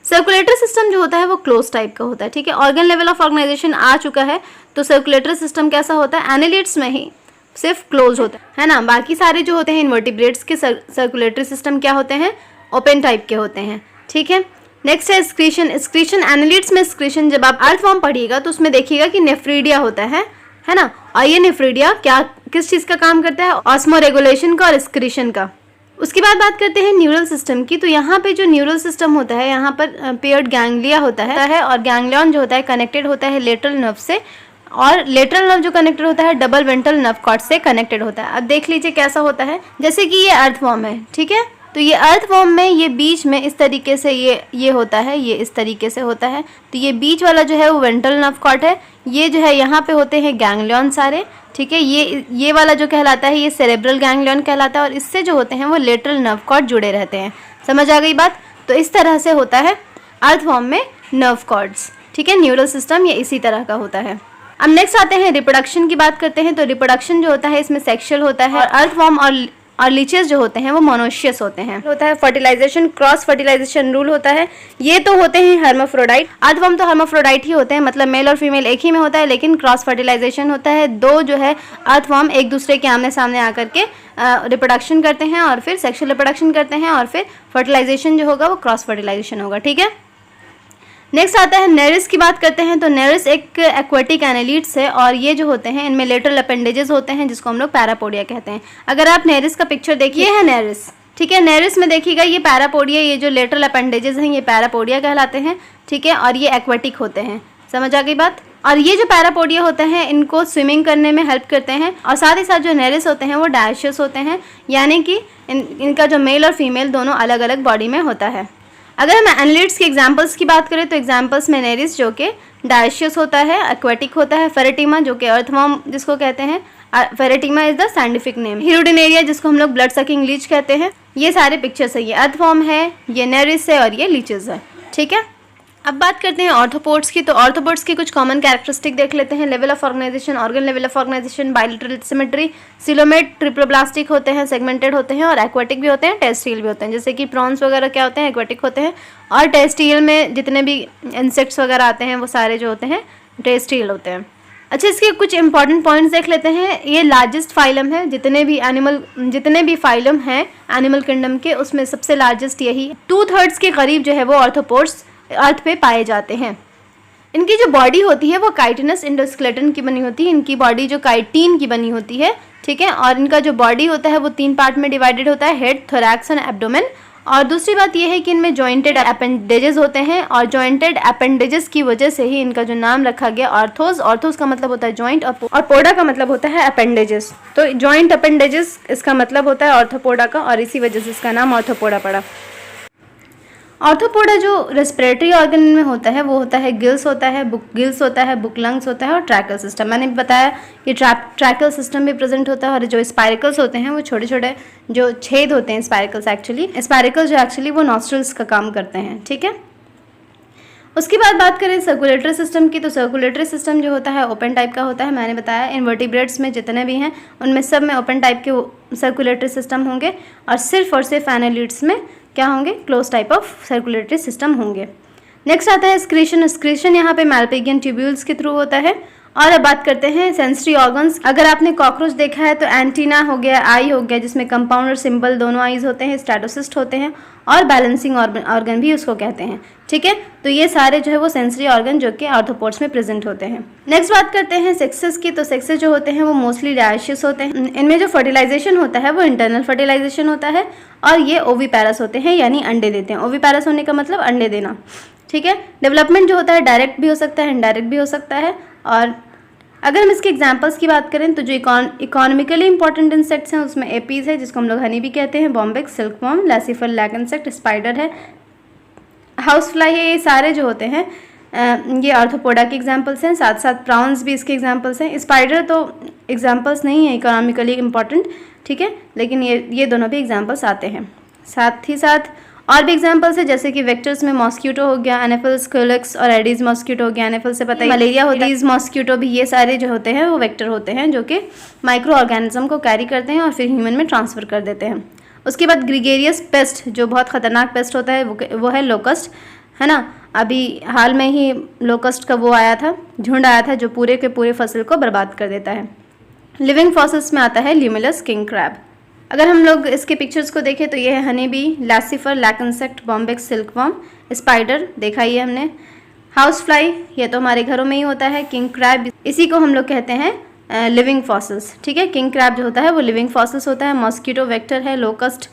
सर्कुलेटरी सिस्टम जो होता है वो क्लोज टाइप का होता है। ठीक है, ऑर्गन लेवल ऑफ ऑर्गेनाइजेशन आ चुका है, तो सर्कुलेटरी सिस्टम कैसा होता है, एनालिड्स में ही सिर्फ क्लोज होता है ना। बाकी सारे जो होते हैं इन्वर्टिब्रेट्स के सर्कुलेटरी सिस्टम क्या होते हैं, ओपन टाइप के होते हैं। ठीक है, नेक्स्ट है स्क्रीशन। स्क्रीशन एनालिड्स में स्क्रीशन जब आप अर्थवॉर्म पढ़िएगा तो उसमें देखिएगा कि नेफ्रीडिया होता है ना। और ये नेफ्रीडिया क्या किस चीज़ का काम करता है, ऑस्मो रेगुलेशन का और स्क्रीशन का। उसके बाद बात करते हैं न्यूरल सिस्टम की। तो यहाँ पे जो न्यूरल सिस्टम होता है, यहाँ पर पेयर्ड गैंग्लिया होता है और गैंग्लियन जो होता है कनेक्टेड होता है लेटरल नर्व से, और लेटरल नर्व जो कनेक्टेड होता है डबल वेंट्रल नर्व कॉर्ड से कनेक्टेड होता है। अब देख लीजिए कैसा होता है। जैसे कि ये अर्थवॉर्म है, ठीक है, तो ये अर्थवॉर्म में ये बीच में इस तरीके से ये होता है, ये इस तरीके से होता है। तो ये बीच वाला जो है वो वेंट्रल नर्व कॉर्ड है, ये जो है यहाँ पे होते हैं गैंग्लियन सारे। ठीक है, ये वाला जो कहलाता है ये सेरेब्रल गैंग्लियन कहलाता है, और इससे जो होते हैं वो लेटरल नर्व कॉर्ड जुड़े रहते हैं। समझ आ गई बात। तो इस तरह से होता है अर्थवॉर्म में नर्व कॉर्ड्स। ठीक है, न्यूरल सिस्टम ये इसी तरह का होता है। अब नेक्स्ट आते हैं रिप्रोडक्शन की बात करते हैं। तो रिप्रोडक्शन जो होता है इसमें सेक्सुअल होता है, और अर्थवॉर्म और लीचेस जो होते हैं वो मोनोशियस होते हैं। होता है फर्टिलाइजेशन, क्रॉस फर्टिलाइजेशन रूल होता है। ये तो होते हैं हर्माफ्रोडाइट। अर्थवॉर्म तो हर्माफ्रोडाइट ही होते हैं, मतलब मेल और फीमेल एक ही में होता है, लेकिन क्रॉस फर्टिलाइजेशन होता है। दो जो है अर्थवॉर्म एक दूसरे के आमने सामने आकर के रिप्रोडक्शन करते हैं, और फिर सेक्सुअल रिप्रोडक्शन करते हैं, और फिर फर्टिलाइजेशन जो होगा वो क्रॉस फर्टिलाइजेशन होगा। ठीक है, नेक्स्ट आता है नेरिस की बात करते हैं। तो नेरिस एक एक्वेटिक एनालिड्स है, और ये जो होते हैं इनमें लेटरल अपेंडेजेस होते हैं जिसको हम लोग पैरापोडिया कहते हैं। अगर आप नेरिस का पिक्चर देखिए, है नेरिस। ठीक है, नेरिस में देखिएगा ये पैरापोडिया, ये जो लेटरल अपेंडेजेस हैं ये पैरापोडिया कहलाते हैं। ठीक है, और ये एक्वेटिक होते हैं। समझ आ गई बात। और ये जो पैरापोडिया होते हैं इनको स्विमिंग करने में हेल्प करते हैं, और साथ ही साथ जो नेरिस होते हैं वो डायशियस होते हैं, यानी कि इनका जो मेल और फीमेल दोनों अलग अलग बॉडी में होता है। अगर हम एनालिड्स के एग्जांपल्स की बात करें तो एग्जांपल्स में नेरिस जो कि डायशियस होता है, एक्वेटिक होता है, फेरेटिमा जो कि अर्थवॉर्म जिसको कहते हैं, pheretima is the scientific name, hirudinaria जिसको हम लोग ब्लड सकिंग लीच कहते हैं। ये सारे पिक्चर्स है, ये अर्थवॉर्म है, ये नेरिस है, और ये लीचेस है। ठीक है, अब बात करते हैं ऑर्थोपोड्स की। तो ऑर्थोपोड्स की कुछ कॉमन कैरेक्टरिस्टिक देख लेते हैं। Level of organisation, organ level of organisation, bilateral symmetry, coelomate, triploblastic होते हैं, सेगमेंटेड होते हैं, और एक्वेटिक भी होते हैं, टेरेस्ट्रियल भी होते हैं। जैसे कि प्रॉन्स वगैरह क्या होते हैं, एक्वेटिक होते हैं, और टेरेस्ट्रियल में जितने भी इंसेक्ट्स वगैरह आते हैं वो सारे जो होते हैं टेरेस्ट्रियल होते हैं। अच्छा, इसके कुछ इंपॉर्टेंट पॉइंट्स देख लेते हैं। ये लार्जेस्ट फाइलम है, जितने भी फाइलम हैं एनिमल किंगडम के उसमें सबसे लार्जेस्ट यही। 2/3 के करीब जो है वो ऑर्थोपोड्स अर्थ पे पाए जाते हैं। इनकी जो बॉडी होती है वो काइटिनस इंडोस्केलेटन की बनी होती है। इनकी बॉडी जो काइटिन की बनी होती है। ठीक है, और इनका जो बॉडी होता है वो 3 पार्ट में डिवाइडेड होता है, हेड, थोरैक्स एंड एब्डोमेन। और दूसरी बात यह है कि इनमें जॉइंटेड अपेंडेजेस होते हैं, और जॉइंटेड अपेंडेजेस की वजह से ही इनका जो नाम रखा गया ऑर्थोस। ऑर्थोस का मतलब होता है जॉइंट, और पोडा का मतलब होता है अपेंडेजेस। तो जॉइंट अपेंडेजेस इसका मतलब होता है ऑर्थोपोडा का, और इसी वजह से इसका नाम ऑर्थोपोडा पड़ा। ऑर्थोपोडा जो रेस्पिरेटरी ऑर्गन में होता है वो होता है गिल्स होता है, बुक लंग्स होता है, और ट्रैकल सिस्टम। मैंने बताया कि ट्रैकल सिस्टम भी प्रेजेंट होता है, और जो स्पाइरिकल्स होते हैं वो छोटे छोटे जो छेद होते हैं, स्पाइरिकल्स जो एक्चुअली वो नॉस्ट्रल्स का काम करते हैं। ठीक है, उसके बाद बात करें सर्कुलेटरी सिस्टम की। तो सर्कुलेटरी सिस्टम जो होता है ओपन टाइप का होता है। मैंने बताया इन्वर्टिब्रेट्स में जितने भी हैं उनमें सब में ओपन टाइप के सर्कुलेटरी सिस्टम होंगे, और सिर्फ एनालिड्स में क्या होंगे, close type of circulatory system होंगे। नेक्स्ट आता है स्क्रीशन। स्क्रीशन यहाँ पे मैल्पिगियन ट्यूब्यूल्स के थ्रू होता है। और अब बात करते हैं सेंसरी ऑर्गन्स। अगर आपने कॉकरोच देखा है तो एंटीना हो गया, आई हो गया जिसमें कंपाउंड और सिंपल दोनों आईज होते हैं, स्टैटोसिस्ट होते हैं, और बैलेंसिंग ऑर्गन भी उसको कहते हैं। ठीक है, तो ये सारे जो है वो सेंसरी ऑर्गन जो कि आर्थ्रोपोड्स में प्रेजेंट होते हैं। नेक्स्ट बात करते हैं सेक्सेस की। तो सेक्सेस जो होते हैं वो मोस्टली डायशियस होते हैं। इनमें जो फर्टिलाइजेशन होता है वो इंटरनल फर्टिलाइजेशन होता है, और ये ओविपैरस होते हैं, यानी अंडे देते हैं। ओविपैरस होने का मतलब अंडे देना। ठीक है, डेवलपमेंट जो होता है डायरेक्ट भी हो सकता है, इनडायरेक्ट भी हो सकता है। और अगर हम इसके एग्जांपल्स की बात करें तो जो इकोनॉमिकली इंपॉर्टेंट इंसेक्ट्स हैं उसमें एपीज है, जिसको हम लोग हनी भी कहते हैं, bombyx, silkworm, laccifer lac insect, spider है, हाउस फ्लाई है। ये सारे जो होते हैं ये आर्थ्रोपोडा के एग्जांपल्स हैं। साथ साथ प्राउंस भी इसके एग्जांपल्स हैं। स्पाइडर तो एग्जांपल्स नहीं है इकोनॉमिकली इंपॉर्टेंट, ठीक है, लेकिन ये दोनों भी एग्जांपल्स आते हैं। साथ ही साथ और भी एग्जांपल्स है, जैसे कि वेक्टर्स में मॉस्क्यूटो हो गया, एनाफिल्स, क्यूलिक्स और एडीज मॉस्क्यूटो हो गया। एनाफिल से पता है मलेरिया होता है, एडीज मॉस्क्यूटो भी, ये सारे जो होते हैं वो वेक्टर होते हैं जो कि माइक्रो ऑर्गेनिज्म को कैरी करते हैं और फिर ह्यूमन में ट्रांसफर कर देते हैं। उसके बाद ग्रीगेरियस पेस्ट, जो बहुत खतरनाक पेस्ट होता है वो है लोकस्ट, है ना। अभी हाल में ही लोकस्ट का वो आया था, झुंड आया था जो पूरे के पूरे फसल को बर्बाद कर देता है। लिविंग फॉसिल्स में आता है ल्यूमिलस किंग क्रैब। अगर हम लोग इसके पिक्चर्स को देखें तो ये है honey bee, laccifer lac insect, bombyx, silkworm, spider देखा ही है हमने, हाउस फ्लाई ये तो हमारे घरों में ही होता है, किंग क्रैब इसी को हम लोग कहते हैं लिविंग फॉसिल्स। ठीक है, किंग क्रैब जो होता है वो लिविंग फॉसिल्स होता है। मॉस्किटो वेक्टर है, लोकस्ट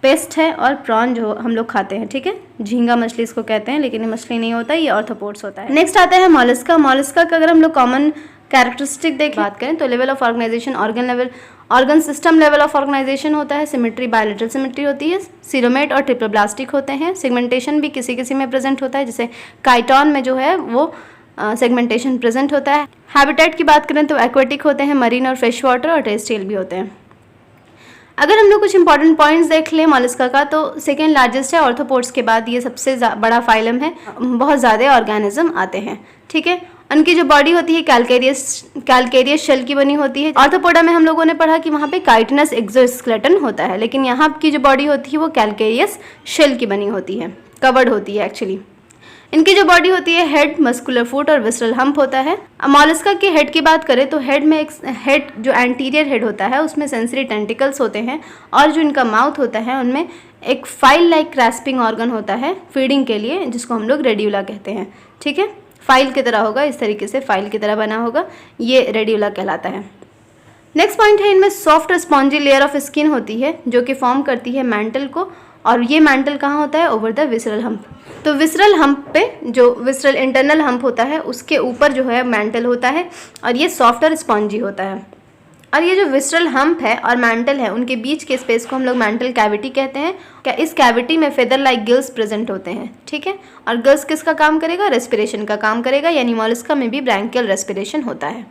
पेस्ट है, और प्रॉन जो हम लोग खाते हैं। ठीक है, झींगा मछली इसको कहते हैं, लेकिन ये मछली नहीं होता, ये ऑर्थोपोड्स होता है। नेक्स्ट आता है मॉलस्का। मॉलस्का का अगर हम लोग कॉमन कैरेक्टरिस्टिक बात करें तो level of organisation, organ system level of organisation होता है। सिमेट्री बायलेटरल सिमेट्री होती है। सीरोमेट और ट्रिप्लोब्लास्टिक होते हैं। सेगमेंटेशन भी किसी किसी में प्रेजेंट होता है, जैसे काइटॉन में जो है वो सेगमेंटेशन प्रेजेंट होता है। हैबिटेट की बात करें तो एक्वेटिक होते हैं, मरीन और फ्रेश वाटर, और टेरेस्ट्रियल भी होते हैं। अगर हम लोग कुछ इंपॉर्टेंट पॉइंट्स देख लें मॉलस्का का, तो सेकेंड लार्जेस्ट है ऑर्थोपोड्स के बाद, ये सबसे बड़ा फाइलम है, बहुत ज़्यादा ऑर्गेनिज्म आते हैं। ठीक है, उनकी जो बॉडी होती है कैलकेरियस शेल की बनी होती है। ऑर्थोपोडा में हम लोगों ने पढ़ा कि वहाँ पे काइटिनस एक्सोस्केलेटन होता है, लेकिन यहाँ की जो बॉडी होती है वो कैलकेरियस शेल की बनी होती है, कवर्ड होती है एक्चुअली। इनकी जो बॉडी होती है हेड, मस्कुलर फुट और विसरल हम्प होता है। मॉलस्का के हेड की बात करें तो हेड में एक हेड जो एंटीरियर हेड होता है उसमें सेंसरी टेंटिकल्स होते हैं, और जो इनका माउथ होता है उनमें एक फाइल लाइक क्रैस्पिंग ऑर्गन होता है फीडिंग के लिए, जिसको हम लोग रेडियोला कहते हैं। ठीक है, फाइल की तरह होगा, इस तरीके से फाइल की तरह बना होगा, ये रेडियोला कहलाता है। नेक्स्ट पॉइंट है, इनमें सॉफ्ट और स्पॉन्जी लेयर ऑफ स्किन होती है जो कि फॉर्म करती है मैंटल को, और ये मैंटल कहाँ होता है, ओवर द विसरल हम्प। तो विसरल हम्प पे जो विसरल इंटरनल हम्प होता है उसके ऊपर जो है मैंटल होता है, और ये सॉफ्ट और स्पॉन्जी होता है। और ये जो विसरल हम्प है और मैंटल है उनके बीच के स्पेस को हम लोग मैंटल कैविटी कहते हैं। क्या इस कैविटी में फेदर लाइक गिल्स प्रेजेंट होते हैं। ठीक है, और गिल्स किसका काम करेगा, रेस्पिरेशन का काम करेगा, यानी मॉलस्का में भी ब्रैंकियल रेस्पिरेशन होता है।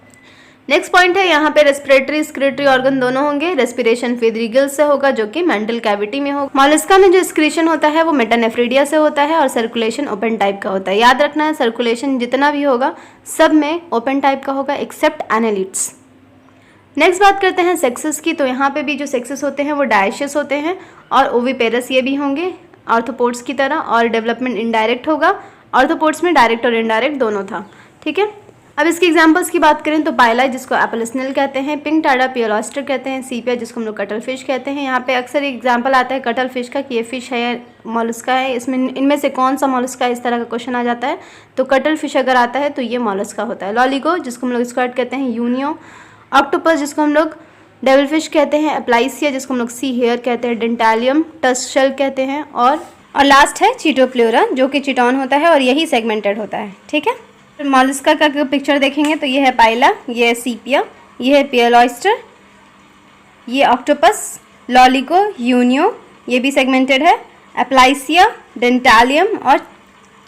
नेक्स्ट पॉइंट है, यहाँ पे रेस्पिरेटरी स्क्रेटरी ऑर्गन दोनों होंगे। रेस्पिरेशन फेदरी गिल्स से होगा जो कि मेंटल कैविटी में होगा। मॉलस्का में जो एक्सक्रीशन होता है वो मेटानेफ्रीडिया से होता है, और सर्कुलेशन ओपन टाइप का होता है। याद रखना है, सर्कुलेशन जितना भी होगा सब में ओपन टाइप का होगा एक्सेप्ट एनालिट्स। नेक्स्ट बात करते हैं सेक्सेस की। तो यहाँ पे भी जो सेक्सेस होते हैं वो डायशियस होते हैं, और ओविपेरस ये भी होंगे आर्थ्रोपोड्स की तरह, और डेवलपमेंट इनडायरेक्ट होगा। आर्थ्रोपोड्स में डायरेक्ट और इनडायरेक्ट दोनों था। ठीक है, अब इसकी एग्जांपल्स की बात करें तो पाइला जिसको एप्पल स्नेल कहते हैं, पिंक टाडा पियोलॉस्टर कहते हैं, सीपिया जिसको हम लोग कटल फिश कहते हैं। यहाँ पे अक्सर एग्जांपल आता है कटल फिश का कि ये फिश है या मॉलस्का है, इसमें इनमें से कौन सा मॉलस्का है, इस तरह का क्वेश्चन आ जाता है। तो कटल फिश अगर आता है तो ये मॉलस्का होता है। लॉलीगो जिसको हम लोग स्क्वाड कहते हैं, यूनियो, ऑक्टोपस जिसको हम लोग डेविल फिश कहते हैं, एप्लाइसिया जिसको हम लोग सी हेयर कहते हैं, डेंटालियम टस्क शेल कहते हैं, और लास्ट है चीटोप्ल्यूरा जो कि चिटॉन होता है, और यही सेगमेंटेड होता है। ठीक है, मॉलस्का का पिक्चर देखेंगे तो ये है पाइला, ये है सीपिया, ये है पियोलॉस्टर, ये ऑक्टोपस, लॉलीगो, यूनियो ये भी सेगमेंटेड है, एप्लाइसिया, डेंटालियम और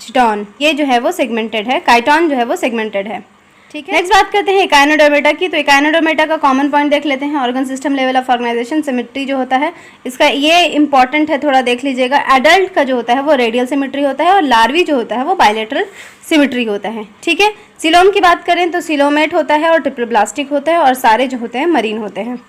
चिटॉन ये जो है वो सेगमेंटेड है, काइटॉन जो है वो सेगमेंटेड है। ठीक है, नेक्स्ट बात करते हैं इकाइनोडर्मेटा की। तो इकाइनोडर्मेटा का कॉमन पॉइंट देख लेते हैं, organ system level of organisation, symmetry जो होता है इसका ये इंपॉर्टेंट है, थोड़ा देख लीजिएगा। एडल्ट का जो होता है वो रेडियल सिमेट्री होता है, और लार्वी जो होता है वो बायलेटरल सिमेट्री होता है। ठीक है, सिलोम की बात करें तो सिलोमेट होता है और ट्रिप्लोब्लास्टिक होता है, और सारे जो होते हैं मरीन होते हैं।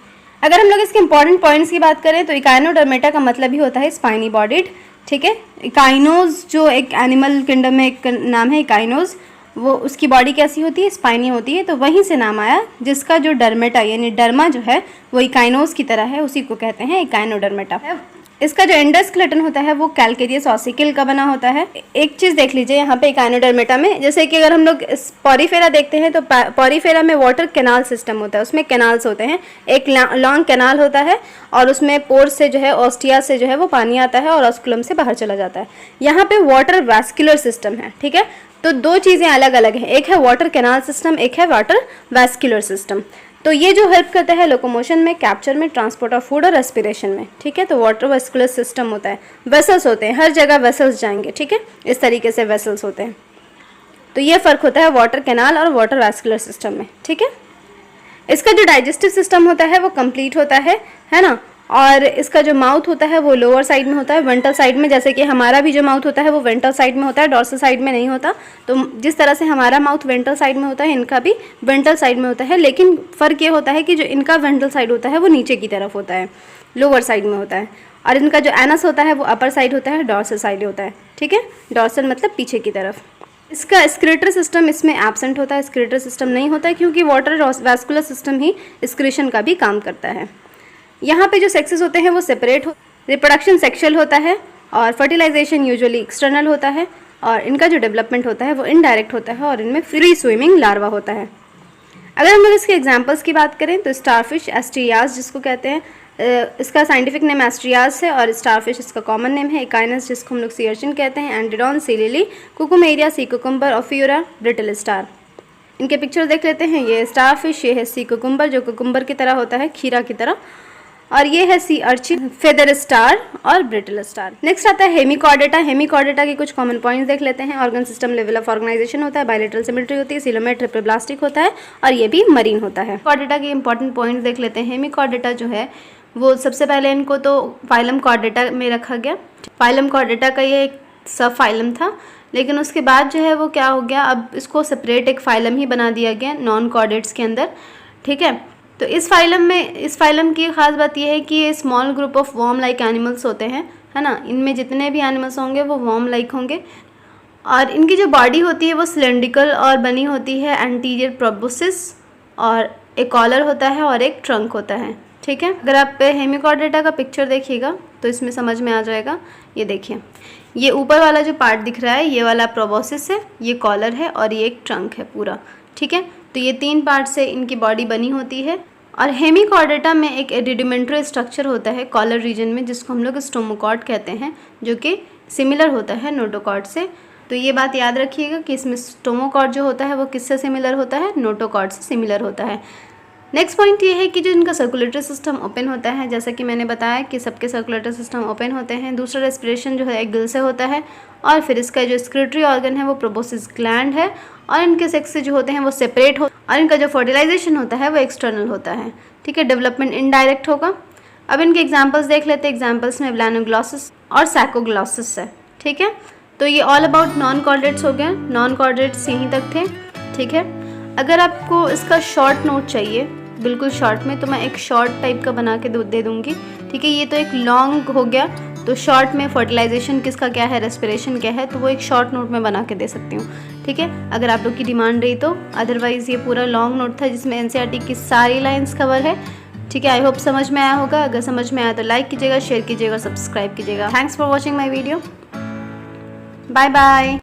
अगर हम लोग इसके इंपॉर्टेंट पॉइंट्स की बात करें तो इकाइनोडर्मेटा का मतलब ही होता है स्पाइनी बॉडीड। ठीक है। इकाइनोज जो एक एनिमल किंगडम में एक नाम है इकाइनोज, वो उसकी बॉडी कैसी होती है, स्पाइनी होती है, तो वहीं से नाम आया, जिसका जो डर्मेटा यानी डर्मा जो है वो इकाइनोज की तरह है, उसी को कहते हैं इकाइनोडर्मेटा। इसका जो एंडोस्केलेटन होता है वो कैलकेरियस ऑसिकल का बना होता है। एक चीज़ देख लीजिए यहाँ पे इकाइनोडर्मेटा में, जैसे कि अगर हम लोग पॉरीफेरा देखते हैं तो पॉरीफेरा में वाटर कैनाल सिस्टम होता है, उसमें कैनाल्स होते हैं, एक लॉन्ग कैनाल होता है और उसमें पोर से जो है ऑस्टिया से जो है वो पानी आता है और ऑस्कुलम से बाहर चला जाता है। यहाँ पे वाटर वैस्कुलर सिस्टम है, ठीक है। तो दो चीज़ें अलग अलग हैं, एक है वाटर कैनाल सिस्टम, एक है वाटर वैस्कुलर सिस्टम। तो ये जो हेल्प करता है लोकोमोशन में, कैप्चर में, ट्रांसपोर्ट ऑफ फूड और रेस्पिरेशन में, ठीक है। तो वाटर वैस्कुलर सिस्टम होता है, वेसल्स होते हैं, हर जगह वेसल्स जाएंगे, ठीक है, इस तरीके से वेसल्स होते हैं। तो ये फ़र्क होता है वाटर कैनाल और वाटर वैस्कुलर सिस्टम में, ठीक है। इसका जो डाइजेस्टिव सिस्टम होता है वो कंप्लीट होता है ना, और इसका जो माउथ होता है वो लोअर साइड में होता है, वेंट्रल साइड में, जैसे कि हमारा भी जो माउथ होता है वो वेंट्रल साइड में होता है, डॉर्सल साइड में नहीं होता। तो जिस तरह से हमारा माउथ वेंट्रल साइड में होता है, इनका भी वेंट्रल साइड में होता है, लेकिन फ़र्क ये होता है कि जो इनका वेंट्रल साइड होता है वो नीचे की तरफ होता है, लोअर साइड में होता है, और इनका जो एनस होता है वो अपर साइड होता है, डॉर्सल साइड होता है, ठीक है। डॉर्सल मतलब पीछे की तरफ। इसका एक्सक्रीटर सिस्टम इसमें एब्सेंट होता है, एक्सक्रीटर सिस्टम नहीं होता है, क्योंकि वाटर वैस्कुलर सिस्टम ही एक्सक्रीशन का भी काम करता है। यहाँ पे जो सेक्सेस होते हैं वो सेपरेट हो, रिप्रोडक्शन सेक्शुअल होता है और फर्टिलाइजेशन यूजुअली एक्सटर्नल होता है, और इनका जो डेवलपमेंट होता है वो इनडायरेक्ट होता है, और इनमें फ्री स्विमिंग लार्वा होता है। अगर हम लोग इसके एग्जांपल्स की बात करें तो स्टारफिश एस्ट्रियास जिसको कहते हैं, इसका साइंटिफिक नेम एस्ट्रियास है, और स्टारफिश इसका कॉमन नेम है, इकाइनस जिसको हम लोग सी अर्चिन कहते हैं, antedon, sea lily, cucumaria, sea cucumber, ophiura, brittle star. इनके पिक्चर देख लेते हैं। ये स्टारफिश, ये है सी कुकुम्बर जो कुकुम्बर की तरह होता है, खीरा की तरह, और ये है सी अर्चिन, फेदर स्टार और ब्रिटल स्टार। नेक्स्ट आता है हेमिकॉर्डेटा। हेमिकॉर्डेटा के कुछ कॉमन पॉइंट्स देख लेते हैं। Organ system level of organisation होता है, बायलेटरल सिमेट्री होती है, सिलोमेट ट्रिप्लोब्लास्टिक होता है, और ये भी मरीन होता है। कॉर्डेटा के इंपॉर्टेंट पॉइंट्स देख लेते हैं। हेमिकॉर्डेटा जो है वो सबसे पहले इनको तो फाइलम कॉर्डेटा में रखा गया। फाइलम कॉर्डेटा का ये एक सब फाइलम था, लेकिन उसके बाद जो है वो क्या हो गया, अब इसको सेपरेट एक फाइलम ही बना दिया गया नॉन कॉर्डेट्स के अंदर, ठीक है। तो इस फाइलम की खास बात यह है कि ये small group of worm like animals होते हैं, है ना। इनमें जितने भी एनिमल्स होंगे वो वॉर्म लाइक होंगे, और इनकी जो बॉडी होती है वो सिलेंड्रिकल और बनी होती है, एंटीरियर प्रोबोसिस, और एक कॉलर होता है और एक ट्रंक होता है, ठीक है। अगर आप हेमिकॉर्डेटा का पिक्चर देखिएगा तो इसमें समझ में आ जाएगा। ये देखिए, ये ऊपर वाला जो पार्ट दिख रहा है ये वाला प्रोबोसिस है, ये कॉलर है, और ये एक ट्रंक है पूरा, ठीक है। तो ये तीन पार्ट से इनकी बॉडी बनी होती है। और हेमिकॉर्डेटा में एक रुडिमेंट्री स्ट्रक्चर होता है कॉलर रीजन में, जिसको हम लोग स्टोमोकॉर्ड कहते हैं, जो कि सिमिलर होता है नोटोकॉर्ड से। तो ये बात याद रखिएगा कि इसमें स्टोमोकॉर्ड जो होता है वो किससे सिमिलर होता है, नोटोकॉर्ड से सिमिलर होता है। नेक्स्ट पॉइंट ये है कि जो इनका सर्कुलेटरी सिस्टम ओपन होता है, जैसा कि मैंने बताया कि सबके सर्कुलेटरी सिस्टम ओपन होते हैं। दूसरा रेस्पिरेशन जो है एक गिल से होता है, और फिर इसका जो एक्सक्रीटरी ऑर्गन है वो प्रोबोसिस ग्लैंड है, और इनके सेक्स से जो होते हैं वो सेपरेट हो, और इनका जो फर्टिलाइजेशन होता है वो एक्सटर्नल होता है, ठीक है। डेवलपमेंट इनडायरेक्ट होगा। अब इनके एग्जाम्पल्स देख लेते हैं। एग्जाम्पल्स में ब्लैनोग्लॉसिस और सैकोग्लॉसिस है, ठीक है। तो ये ऑल अबाउट नॉन कॉर्डेट्स हो गए। नॉन कॉर्डेट्स यहीं तक थे, ठीक है। अगर आपको इसका शॉर्ट नोट चाहिए बिल्कुल शॉर्ट में, तो मैं एक शॉर्ट टाइप का बना के दे दूँगी, ठीक है। ये तो एक लॉन्ग हो गया, तो शॉर्ट में फर्टिलाइजेशन किसका क्या है, रेस्पिरेशन क्या है, तो वो एक शॉर्ट नोट में बना के दे सकती हूँ, ठीक है, अगर आप लोग की डिमांड रही तो। अदरवाइज़ ये पूरा लॉन्ग नोट था जिसमें एनसीईआरटी की सारी लाइन्स कवर है, ठीक है। आई होप समझ में आया होगा। अगर समझ में आया तो लाइक कीजिएगा, शेयर कीजिएगा, सब्सक्राइब कीजिएगा। Thanks for watching my video. Bye bye.